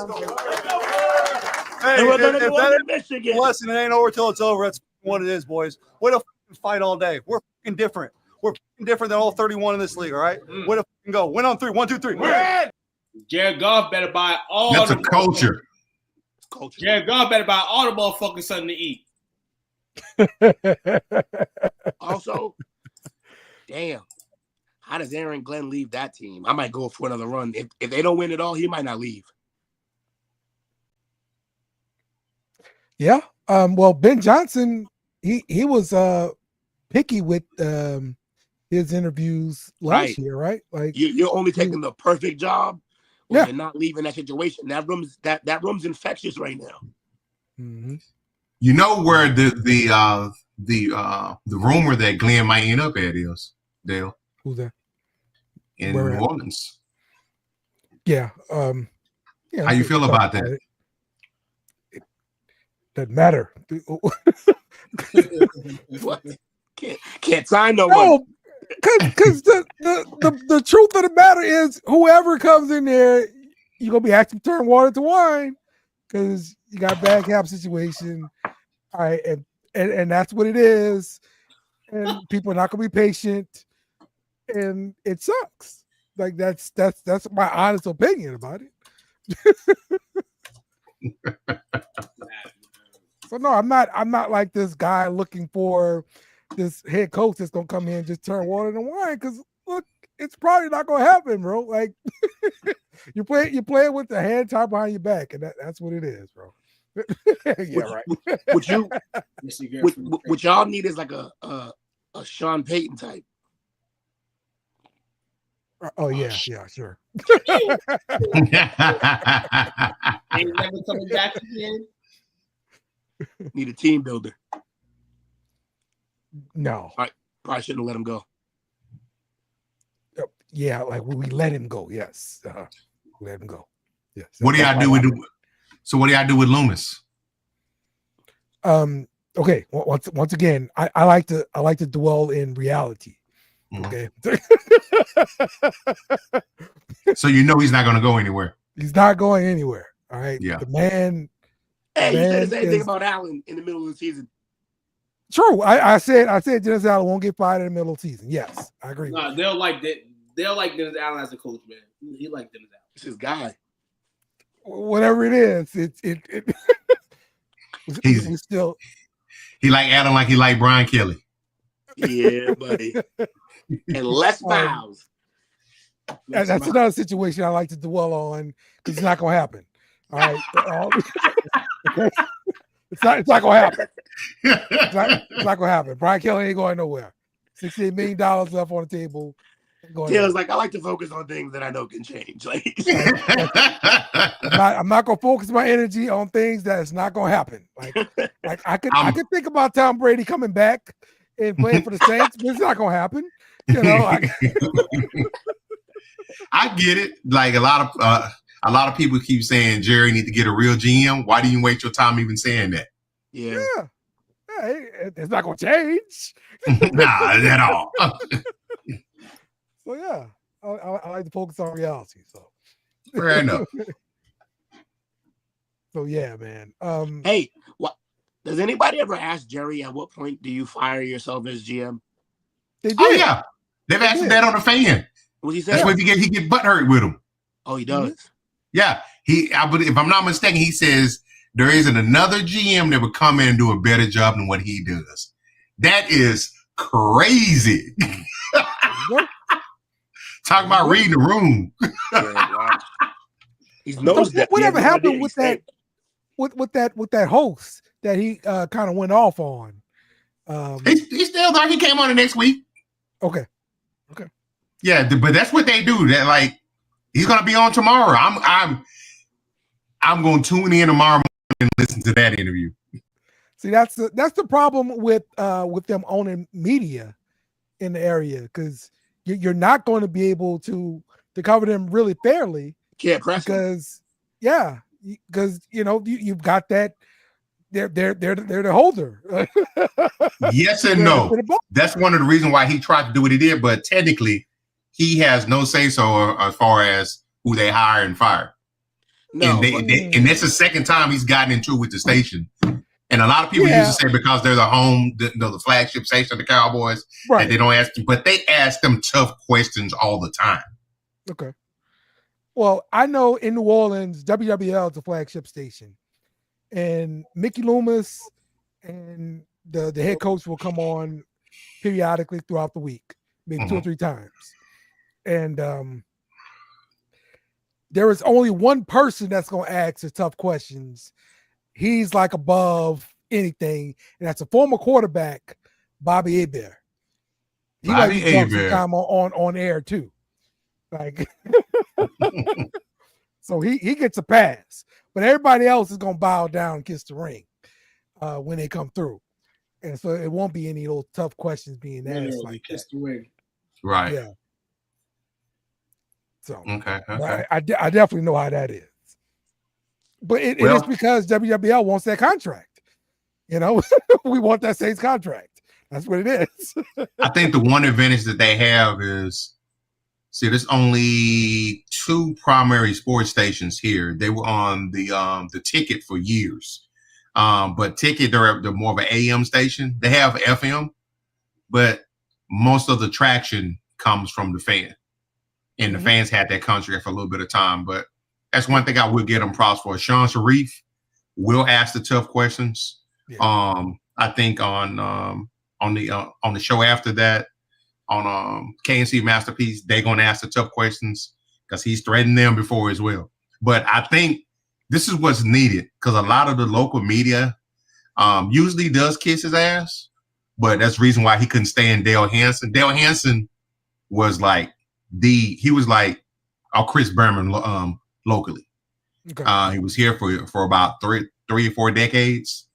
Hey, if that ain't Michigan. Listen, it ain't over till it's over. That's what it is, boys. Way to fight all day. We're fucking different. We're fucking different than all 31 in this league, all right? Win a fucking go. Win on 3. 1, 2, 3. Win! Jared Goff better buy all That's the a culture. Culture. Jared Goff better buy all the motherfuckers something to eat. Also, damn. How does Aaron Glenn leave that team? I might go for another run. If they don't win it all, he might not leave. Yeah. Well, Ben Johnson, he was picky with his interviews last year, right? Like you're only taking the perfect job, or Yeah. you're not leaving that situation. That room's infectious right now. Mhm. You know where the rumor that Glenn might end up at is, Dale? Who's that? In Where New at? Orleans. Yeah. Yeah. How you feel about that? It doesn't matter. What? Can't sign no one. No, because the truth of the matter is, whoever comes in there, you're gonna be asking to turn water to wine because you got a bad cap situation. All right, and that's what it is. And people are not gonna be patient, and it sucks. Like that's my honest opinion about it. So no, I'm not like this guy looking for this head coach that's gonna come in and just turn water to wine. Because look, it's probably not gonna happen, bro. Like you play with the hand tied behind your back, and that's what it is, bro. Yeah, right. What y'all need is like a Sean Payton type. Oh yeah, sure. Ain't never coming back again. Need a team builder. No. Probably shouldn't have let him go. Yeah, like we let him go. Yes, let him go. Yes. What do y'all do with So what do y'all do with Loomis? Okay. Once again, I like to dwell in reality. Okay. So you know he's not going to go anywhere. He's not going anywhere. All right. Yeah. The man. Hey, you said the same thing is- about Allen in the middle of the season. True. I said Dennis Allen won't get fired in the middle of the season. Yes, I agree. Nah, they'll like that. They'll like Dennis Allen as a coach, man. He like Dennis Allen. It's his guy. Whatever it is, we still. He like Allen like he like Brian Kelly. Yeah, buddy. And less fouls. That's another situation I like to dwell on because it's not going to happen. All right. Okay. It's not going to happen. It's not going to happen. Brian Kelly ain't going nowhere. $68 million left on the table. Taylor's like, I like to focus on things that I know can change. Like, I'm not gonna focus my energy on things that's not gonna happen. Like I could think about Tom Brady coming back and playing for the Saints, but it's not gonna happen. You know, I get it. Like a lot of people keep saying Jerry need to get a real GM. Why do you wait your time even saying that? Yeah. It's not gonna change. Nah, at all. So yeah, I like to focus on reality. So fair enough. So yeah, man. Hey, what does anybody ever ask Jerry at what point do you fire yourself as GM? They did. Oh yeah, they've asked that on the fan. What he said? That's why he get butthurt with him. Oh, he does. Yeah, I believe, if I'm not mistaken, he says there isn't another GM that would come in and do a better job than what he does. That is crazy. Talk about reading the room. He's knows that. Whatever happened with that? With that host that he kind of went off on? He's still there. He came on the next week. Okay. Yeah, but that's what they do. That like he's gonna be on tomorrow. I'm gonna tune in tomorrow morning and listen to that interview. See, that's the problem with them owning media in the area, because you're not going to be able to cover them really fairly. Can't press because you know you've got that. They're the holder. Yes and no. That's one of the reasons why he tried to do what he did, but technically he has no say so as far as who they hire and fire. No, and that's the second time he's gotten into it with the station. And a lot of people used to say because they're the flagship station of the Cowboys, that they don't ask them, but they ask them tough questions all the time. Okay. Well, I know in New Orleans, WWL is a flagship station, and Mickey Loomis and the head coach will come on periodically throughout the week, maybe 2 or 3 times. And there is only one person that's going to ask the tough questions. He's like above anything, and that's a former quarterback, Bobby Hebert. He might be talking sometime on air too. Like, so he gets a pass, but everybody else is gonna bow down and kiss the ring when they come through, and so it won't be any of those tough questions being asked like kiss the ring. Right. Yeah. So okay. I definitely know how that is, but it is because WWL wants that contract. You know, we want that Saints contract. That's what it is. I think the one advantage that they have is, see, there's only 2 primary sports stations here. They were on the Ticket for years. But Ticket, they're more of an AM station. They have FM, but most of the traction comes from the fan. And the fans had that contract for a little bit of time. But that's one thing I will get them props for. Sean Sharif will ask the tough questions. Yeah. I think on the show after that, on KNC Masterpiece, they're going to ask the tough questions because he's threatened them before as well. But I think this is what's needed because a lot of the local media usually does kiss his ass, but that's the reason why he couldn't stand Dale Hansen. Dale Hansen was like he was like Chris Berman locally. Okay. He was here for about three or 4 decades.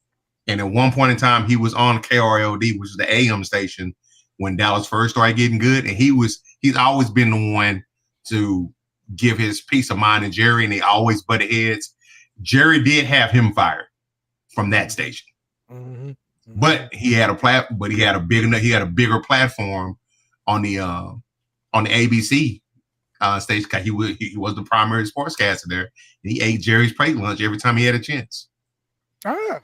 And at one point in time, he was on KRLD, which is the AM station, when Dallas first started getting good. And he's always been the one to give his peace of mind to Jerry, and they always butted heads. Jerry did have him fired from that station. But he had a bigger platform on the ABC station because he was the primary sportscaster there. And he ate Jerry's plate lunch every time he had a chance. I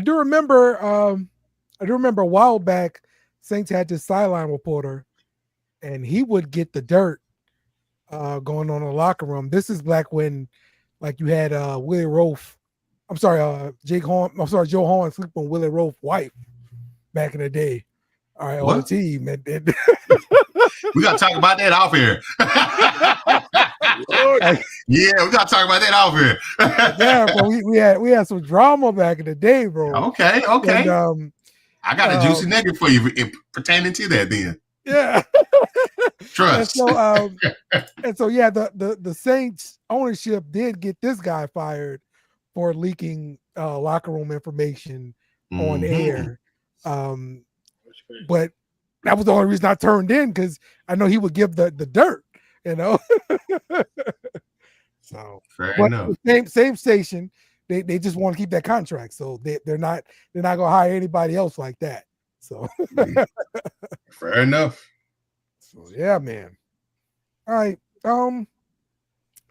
do remember a while back, Saints had this sideline reporter, and he would get the dirt going on in the locker room. This is back when, like, you had Willie Rofe. I'm sorry, Joe Horn sleep on Willie Rofe wife back in the day. All right, on the team. We gotta talk about that off here. Yeah, we gotta talk about that off here. Yeah, but we had some drama back in the day, bro. Okay. And, I got a juicy nugget for you pertaining to that then. Yeah. Trust. And so yeah, the Saints ownership did get this guy fired for leaking locker room information on air. But that was the only reason I turned in, because I know he would give the dirt, you know. So fair enough. Same station. They just want to keep that contract, so they're not gonna hire anybody else like that. So fair enough. So yeah, man. All right.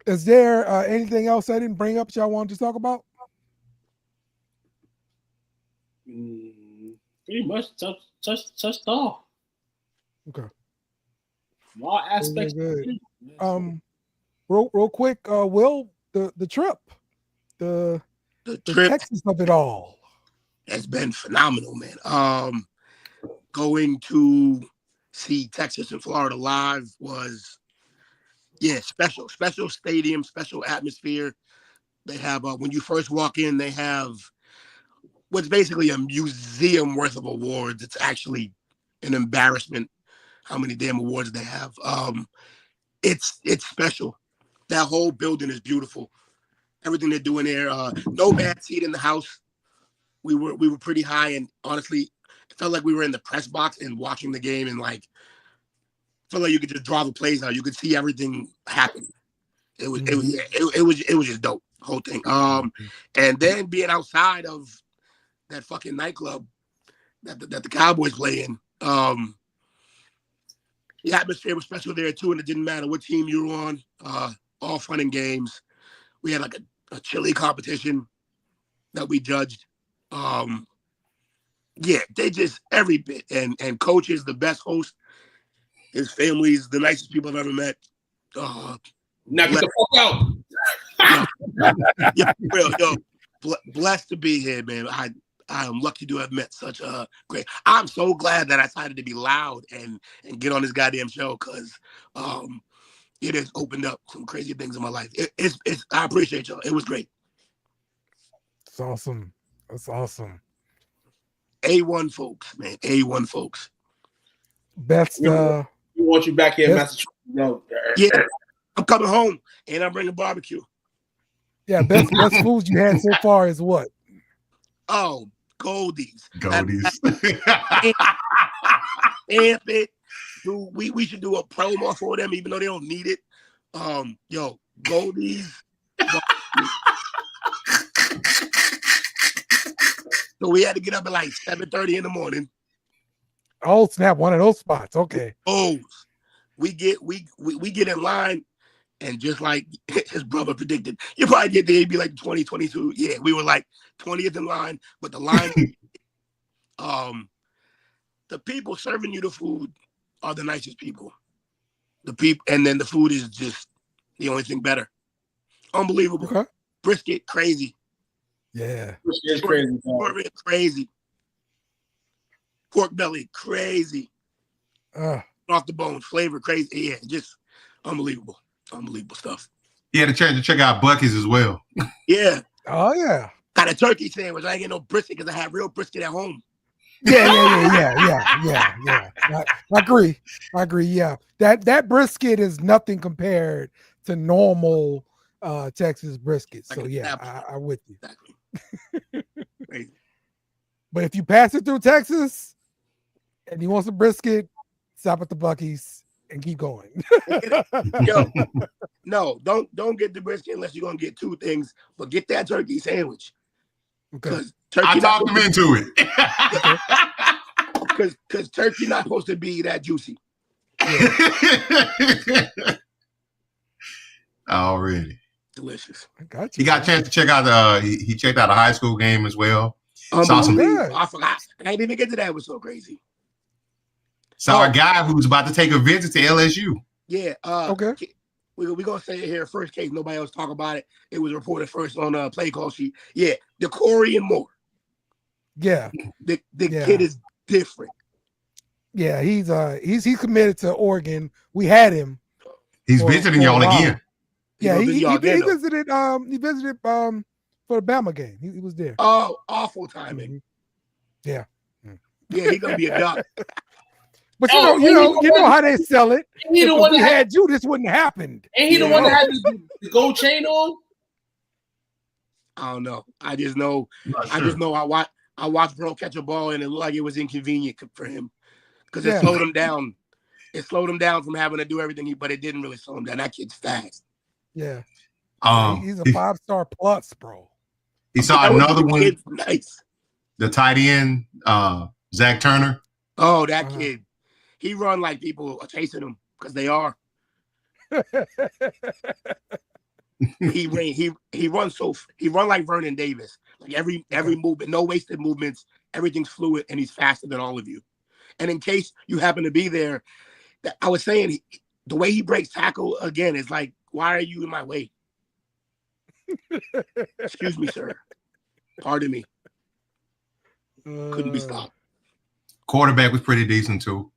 Is there anything else I didn't bring up that y'all wanted to talk about? Pretty much touched off. Okay. All aspects. Real quick, Will, the trip, the trip, Texas of it all. Has been phenomenal, man. Going to see Texas and Florida live was, special stadium, special atmosphere. They have, when you first walk in, they have what's basically a museum worth of awards. It's actually an embarrassment how many damn awards they have. It's special. That whole building is beautiful. Everything they're doing there. No bad seat in the house. We were pretty high, and honestly, it felt like we were in the press box and watching the game, and like felt like you could just draw the plays out. You could see everything happen. It was just dope, whole thing. And then being outside of that fucking nightclub that the Cowboys play in, the atmosphere was special there too, and it didn't matter what team you were on. All fun and games. We had like a chili competition. that we judged. Yeah, they just every bit. And Coach is the best host. His family's the nicest people I've ever met. Now get the fuck out. Blessed to be here, man. I am lucky to have met such a great. I'm so glad that I decided to be loud and get on this goddamn show because it has opened up some crazy things in my life. It's I appreciate y'all. It was great. It's awesome. That's awesome. A1 folks, man. A1 folks. Best. We want you back here in Massachusetts. No. Yeah, I'm coming home and I'm bringing barbecue. Yeah, best foods you had so far is what? Oh, Goldies. And we should do a promo for them, even though they don't need it. Goldies. So we had to get up at like 7:30 in the morning. Oh snap! One of those spots. Okay. Oh, we get in line, and just like his brother predicted, you probably get there, it'd be like 20, 22. Yeah, we were like 20th in line, but the line, the people serving you the food are the nicest people. The people, and then the food is just the only thing better. Unbelievable. Okay. Brisket, crazy. Yeah. Brisket crazy. Crazy. Pork belly, crazy. Off the bone, flavor, crazy. Yeah, just unbelievable. Unbelievable stuff. He had a chance to check out Buc-ee's as well. Yeah. Oh, yeah. Got a turkey sandwich. I ain't get no brisket because I have real brisket at home. Yeah. I agree. Yeah. That brisket is nothing compared to normal Texas brisket. So yeah, I'm with you. Crazy. But if you pass it through Texas and you want some brisket, stop at the Buc-ee's and keep going. No, don't get the brisket unless you're gonna get two things, but get that turkey sandwich. Okay. I talked him into it. Because turkey not supposed to be that juicy. Already. Delicious. I got you. He got a chance to check out he checked out a high school game as well. Saw some. I forgot. I didn't even get to that. It was so crazy. Saw a guy who was about to take a visit to LSU. Yeah. Okay. We're gonna say it here first case nobody else talk about it. It was reported first on a play call sheet. Yeah, the Corey and Moore. Yeah. The kid is different. Yeah, he's committed to Oregon. We had him. He's visiting y'all again. Yeah, he visited for the Bama game. He was there. Oh, awful timing. Yeah. Yeah, he's gonna be a duck. But you know how they sell it. If we had you, this wouldn't have happened. Ain't he the one that had the gold chain on? I don't know. I just know I watched bro catch a ball and it looked like it was inconvenient for him because it slowed him down. It slowed him down from having to do everything, but it didn't really slow him down. That kid's fast. Yeah. He's a 5-star plus, bro. He saw another one. Nice. The tight end, Zach Turner. Oh, that kid. He run like people are chasing him because they are. he runs like Vernon Davis. Like every movement, no wasted movements. Everything's fluid, and he's faster than all of you. And in case you happen to be there, I was saying the way he breaks tackle again is like, why are you in my way? Excuse me, sir. Pardon me. Couldn't be stopped. Quarterback was pretty decent too.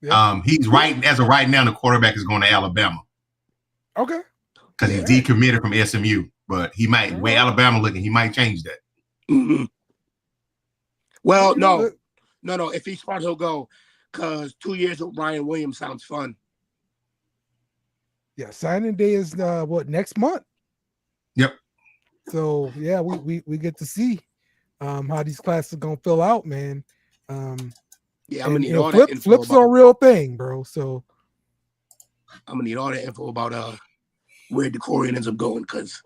Yeah. He's as of right now, the quarterback is going to Alabama. Okay. Because he's decommitted from SMU, but he might. Way Alabama looking, he might change that. Mm-hmm. Well, no. If he's smart, he'll go. Because 2 years with Ryan Williams sounds fun. Yeah, signing day is next month? Yep. So yeah, we get to see how these classes are gonna fill out, man. Yeah, I'm gonna need all that info. Flips are a real thing, bro. So I'm gonna need all that info about where DeCorian ends up going, because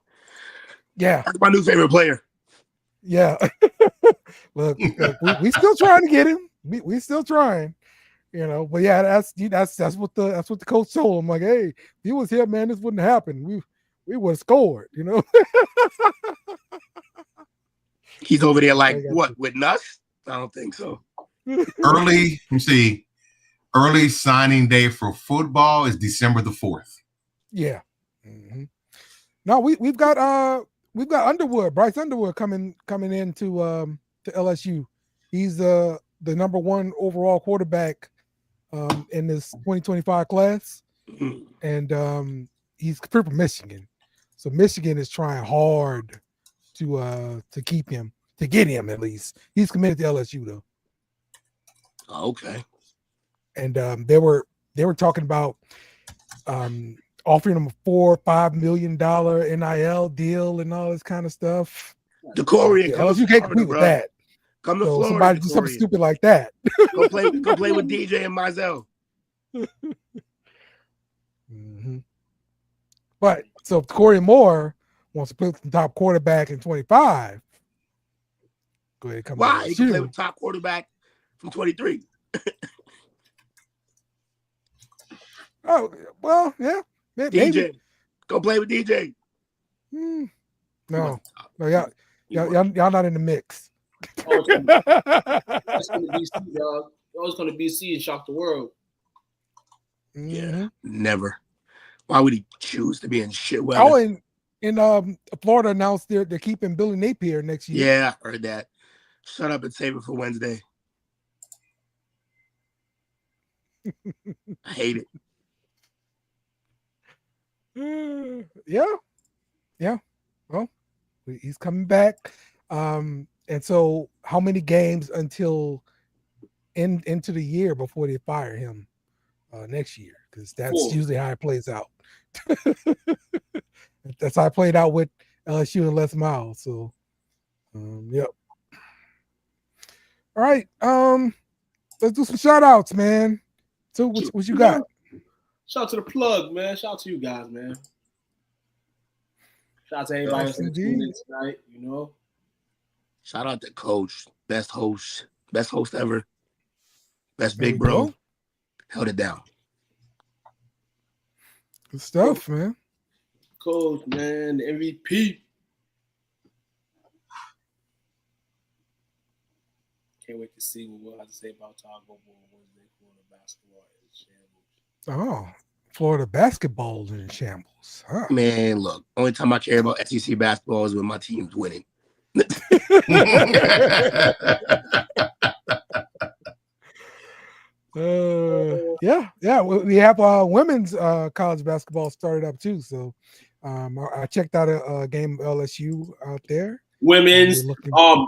that's my new favorite player. Yeah. Look, we still trying to get him. We still trying, but yeah, that's what the coach told him. Like, hey, if he was here, man, this wouldn't happen. We would have scored, He's over there like what with nuts? I don't think so. Early, let me see. Early signing day for football is December the 4th. Yeah. Mm-hmm. No, we've got Underwood, Bryce Underwood coming into to LSU. He's the number 1 overall quarterback in this 2025 class, and he's from Michigan. So Michigan is trying hard to keep him, to get him at least. He's committed to LSU though. Okay. And they were talking about offering him a $4 or $5 million NIL deal and all this kind of stuff. DeCorian, LSU can't compete with that. Come to So Florida. somebody do something stupid like that. Go play with DJ and Mizell. Mm-hmm. But so if Corey Moore wants to put the top quarterback in 25, go ahead, come. Why? He can play with top quarterback from 23. Oh well, yeah. Maybe. DJ, go play with DJ. No, y'all not in the mix. That's going to BC, dog. Always going to BC and shock the world. Yeah, never. Why would he choose to be in shit weather? Oh, and Florida announced they're keeping Billy Napier next year. Yeah, I heard that. Shut up and save it for Wednesday. I hate it. Yeah. Well, he's coming back. And so how many games until into the year before they fire him next year? Because that's usually how it plays out. That's how it played out with LSU and Les Miles. So, yep. All right. Let's do some shout outs, man. So what you got? Shout out to the plug, man. Shout out to you guys, man. Shout out to everybody that's tuning in tonight, you know. Shout out to Coach. Best host ever. Best big bro. Held it down. Good stuff, man. Coach, man, the MVP. Can't wait to see what we'll have to say about Taco Bowl Wednesday Florida basketball in shambles. Oh, Florida basketball in shambles. Huh. Man, look, only time I care about SEC basketball is when my team's winning. Yeah. We have women's college basketball started up too. So I checked out a game of LSU out there. Women's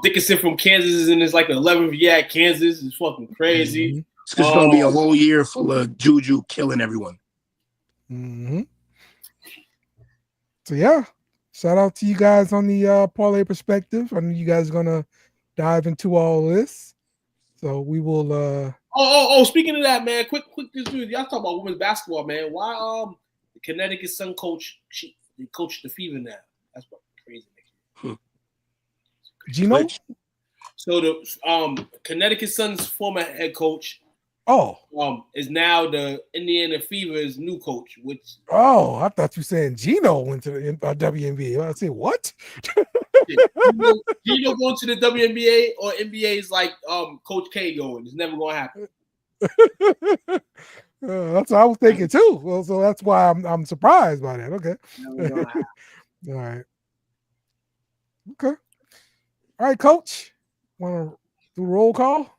Dickinson from Kansas is in his like 11th year at Kansas. It's fucking crazy. Mm-hmm. It's gonna be a whole year full of Juju killing everyone. Mm-hmm. So yeah, shout out to you guys on the parlay perspective. I know you guys are gonna dive into all this. So we will speaking of that, man, quick this dude. Y'all talk about women's basketball, man. Why the Connecticut Sun coach they coach the Fever now? That's what crazy. Gino? So the Connecticut Sun's former head coach is now the Indiana Fever's new coach, which I thought you were saying Gino went to the WNBA. I said what? Gino going to the WNBA or NBA is like Coach K going. It's never gonna happen. That's what I was thinking too. Well, so that's why I'm surprised by that. Okay. All right. Okay. All right, Coach. Want to do roll call?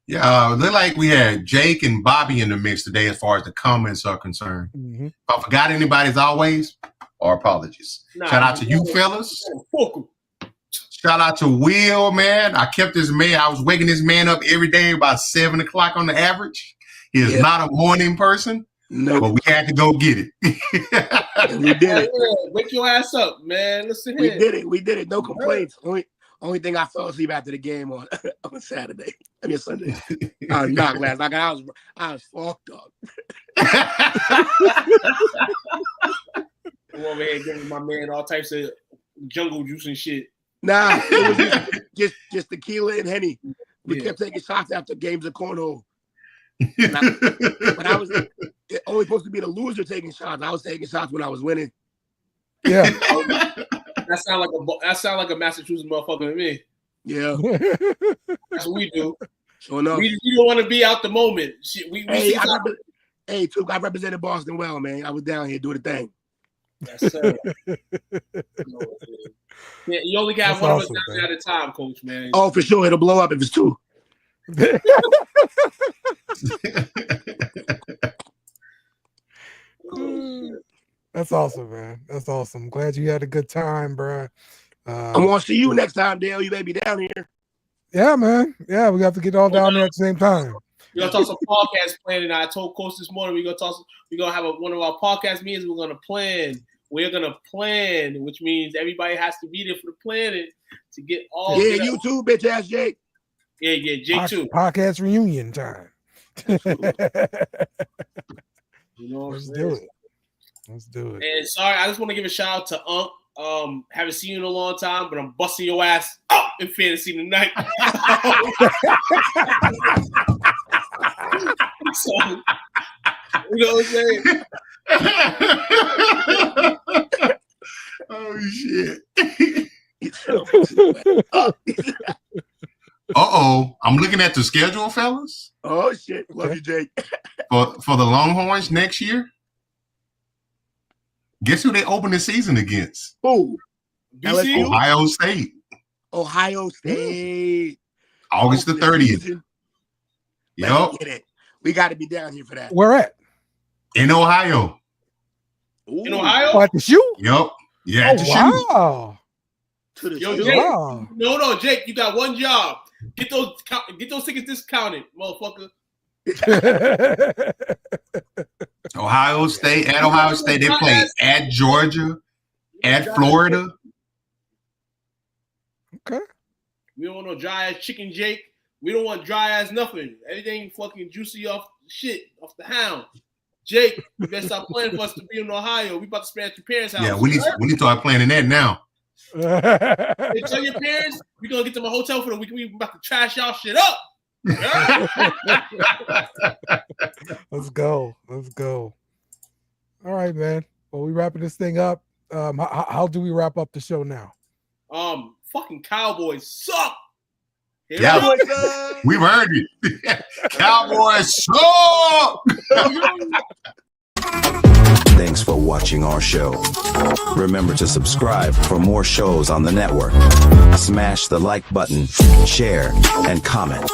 Yeah, look like we had Jake and Bobby in the mix today as far as the comments are concerned. Mm-hmm. If I forgot anybody, as always, our apologies. Shout out to you fellas. Shout out to Will, man. I kept this man. I was waking this man up every day about 7 o'clock on the average. He is not a morning person. No, but we had to go get it. We did it. Wake your ass up, man. Listen here. We did it. No complaints. Only thing I fell asleep after the game on Saturday. I mean Sunday. I was not last night. I was fucked up. I'm over here giving my man all types of jungle juice and shit. Nah, it was just tequila and Henny. We kept taking shots after games of cornhole. But I was only supposed to be the loser taking shots. I was taking shots when I was winning. Yeah. That sound like a Massachusetts motherfucker to me. Yeah. That's what we do. Sure enough. We don't want to be out the moment. Hey, Took, I represented Boston well, man. I was down here doing the thing. Yes, sir. Yeah, you only got one of us down at a time, Coach, man. Oh, for sure. It'll blow up if it's two. That's awesome, man. That's awesome. Glad you had a good time, bro. I want to see you next time, Dale. You may be down here. Yeah, man. Yeah, we have to get all down there at the same time. We're gonna talk some podcast planning. I told Coach this morning we're gonna have one of our podcast meetings. We're gonna plan. We're gonna plan, which means everybody has to be there for the planning to get all. Yeah, you too, bitch ass Jake. Yeah, Jake too. Podcast reunion time. You know what Let's I'm do saying? it. Let's do it. And sorry, I just want to give a shout out to Unc. Haven't seen you in a long time, but I'm busting your ass up in fantasy tonight. So, you know what I'm saying? Oh shit. Uh-oh. I'm looking at the schedule, fellas. Oh shit. Love you, Jake. For the Longhorns next year. Guess who they open the season against? Who? BC? Ohio State. Ohio State. August the 30th. Yep. Get it. We got to be down here for that. Where at? In Ohio. Ooh. In Ohio? Oh, at the shoe? Yep. Yeah, at the shoe. Wow. To the Yo, shoe. Jake, Wow. no, Jake, you got one job. Get those tickets discounted, motherfucker. Ohio State. At Ohio State, they play at Georgia, at Florida. Okay. We don't want no dry ass chicken, Jake. We don't want dry ass nothing. Anything fucking juicy off the hound. Jake, you better stop playing for us to be in Ohio. We about to spend at your parents' house. Yeah, we need to start planning that now. Hey, tell your parents we're gonna get them a hotel for the week. We about to trash y'all shit up. Let's go. Let's go. All right, man. Well, we wrapping this thing up. How do we wrap up the show now? Fucking Cowboys suck. Yeah, we've heard it. Cowboys suck. Thanks for watching our show. Remember to subscribe for more shows on the network. Smash the like button, share, and comment.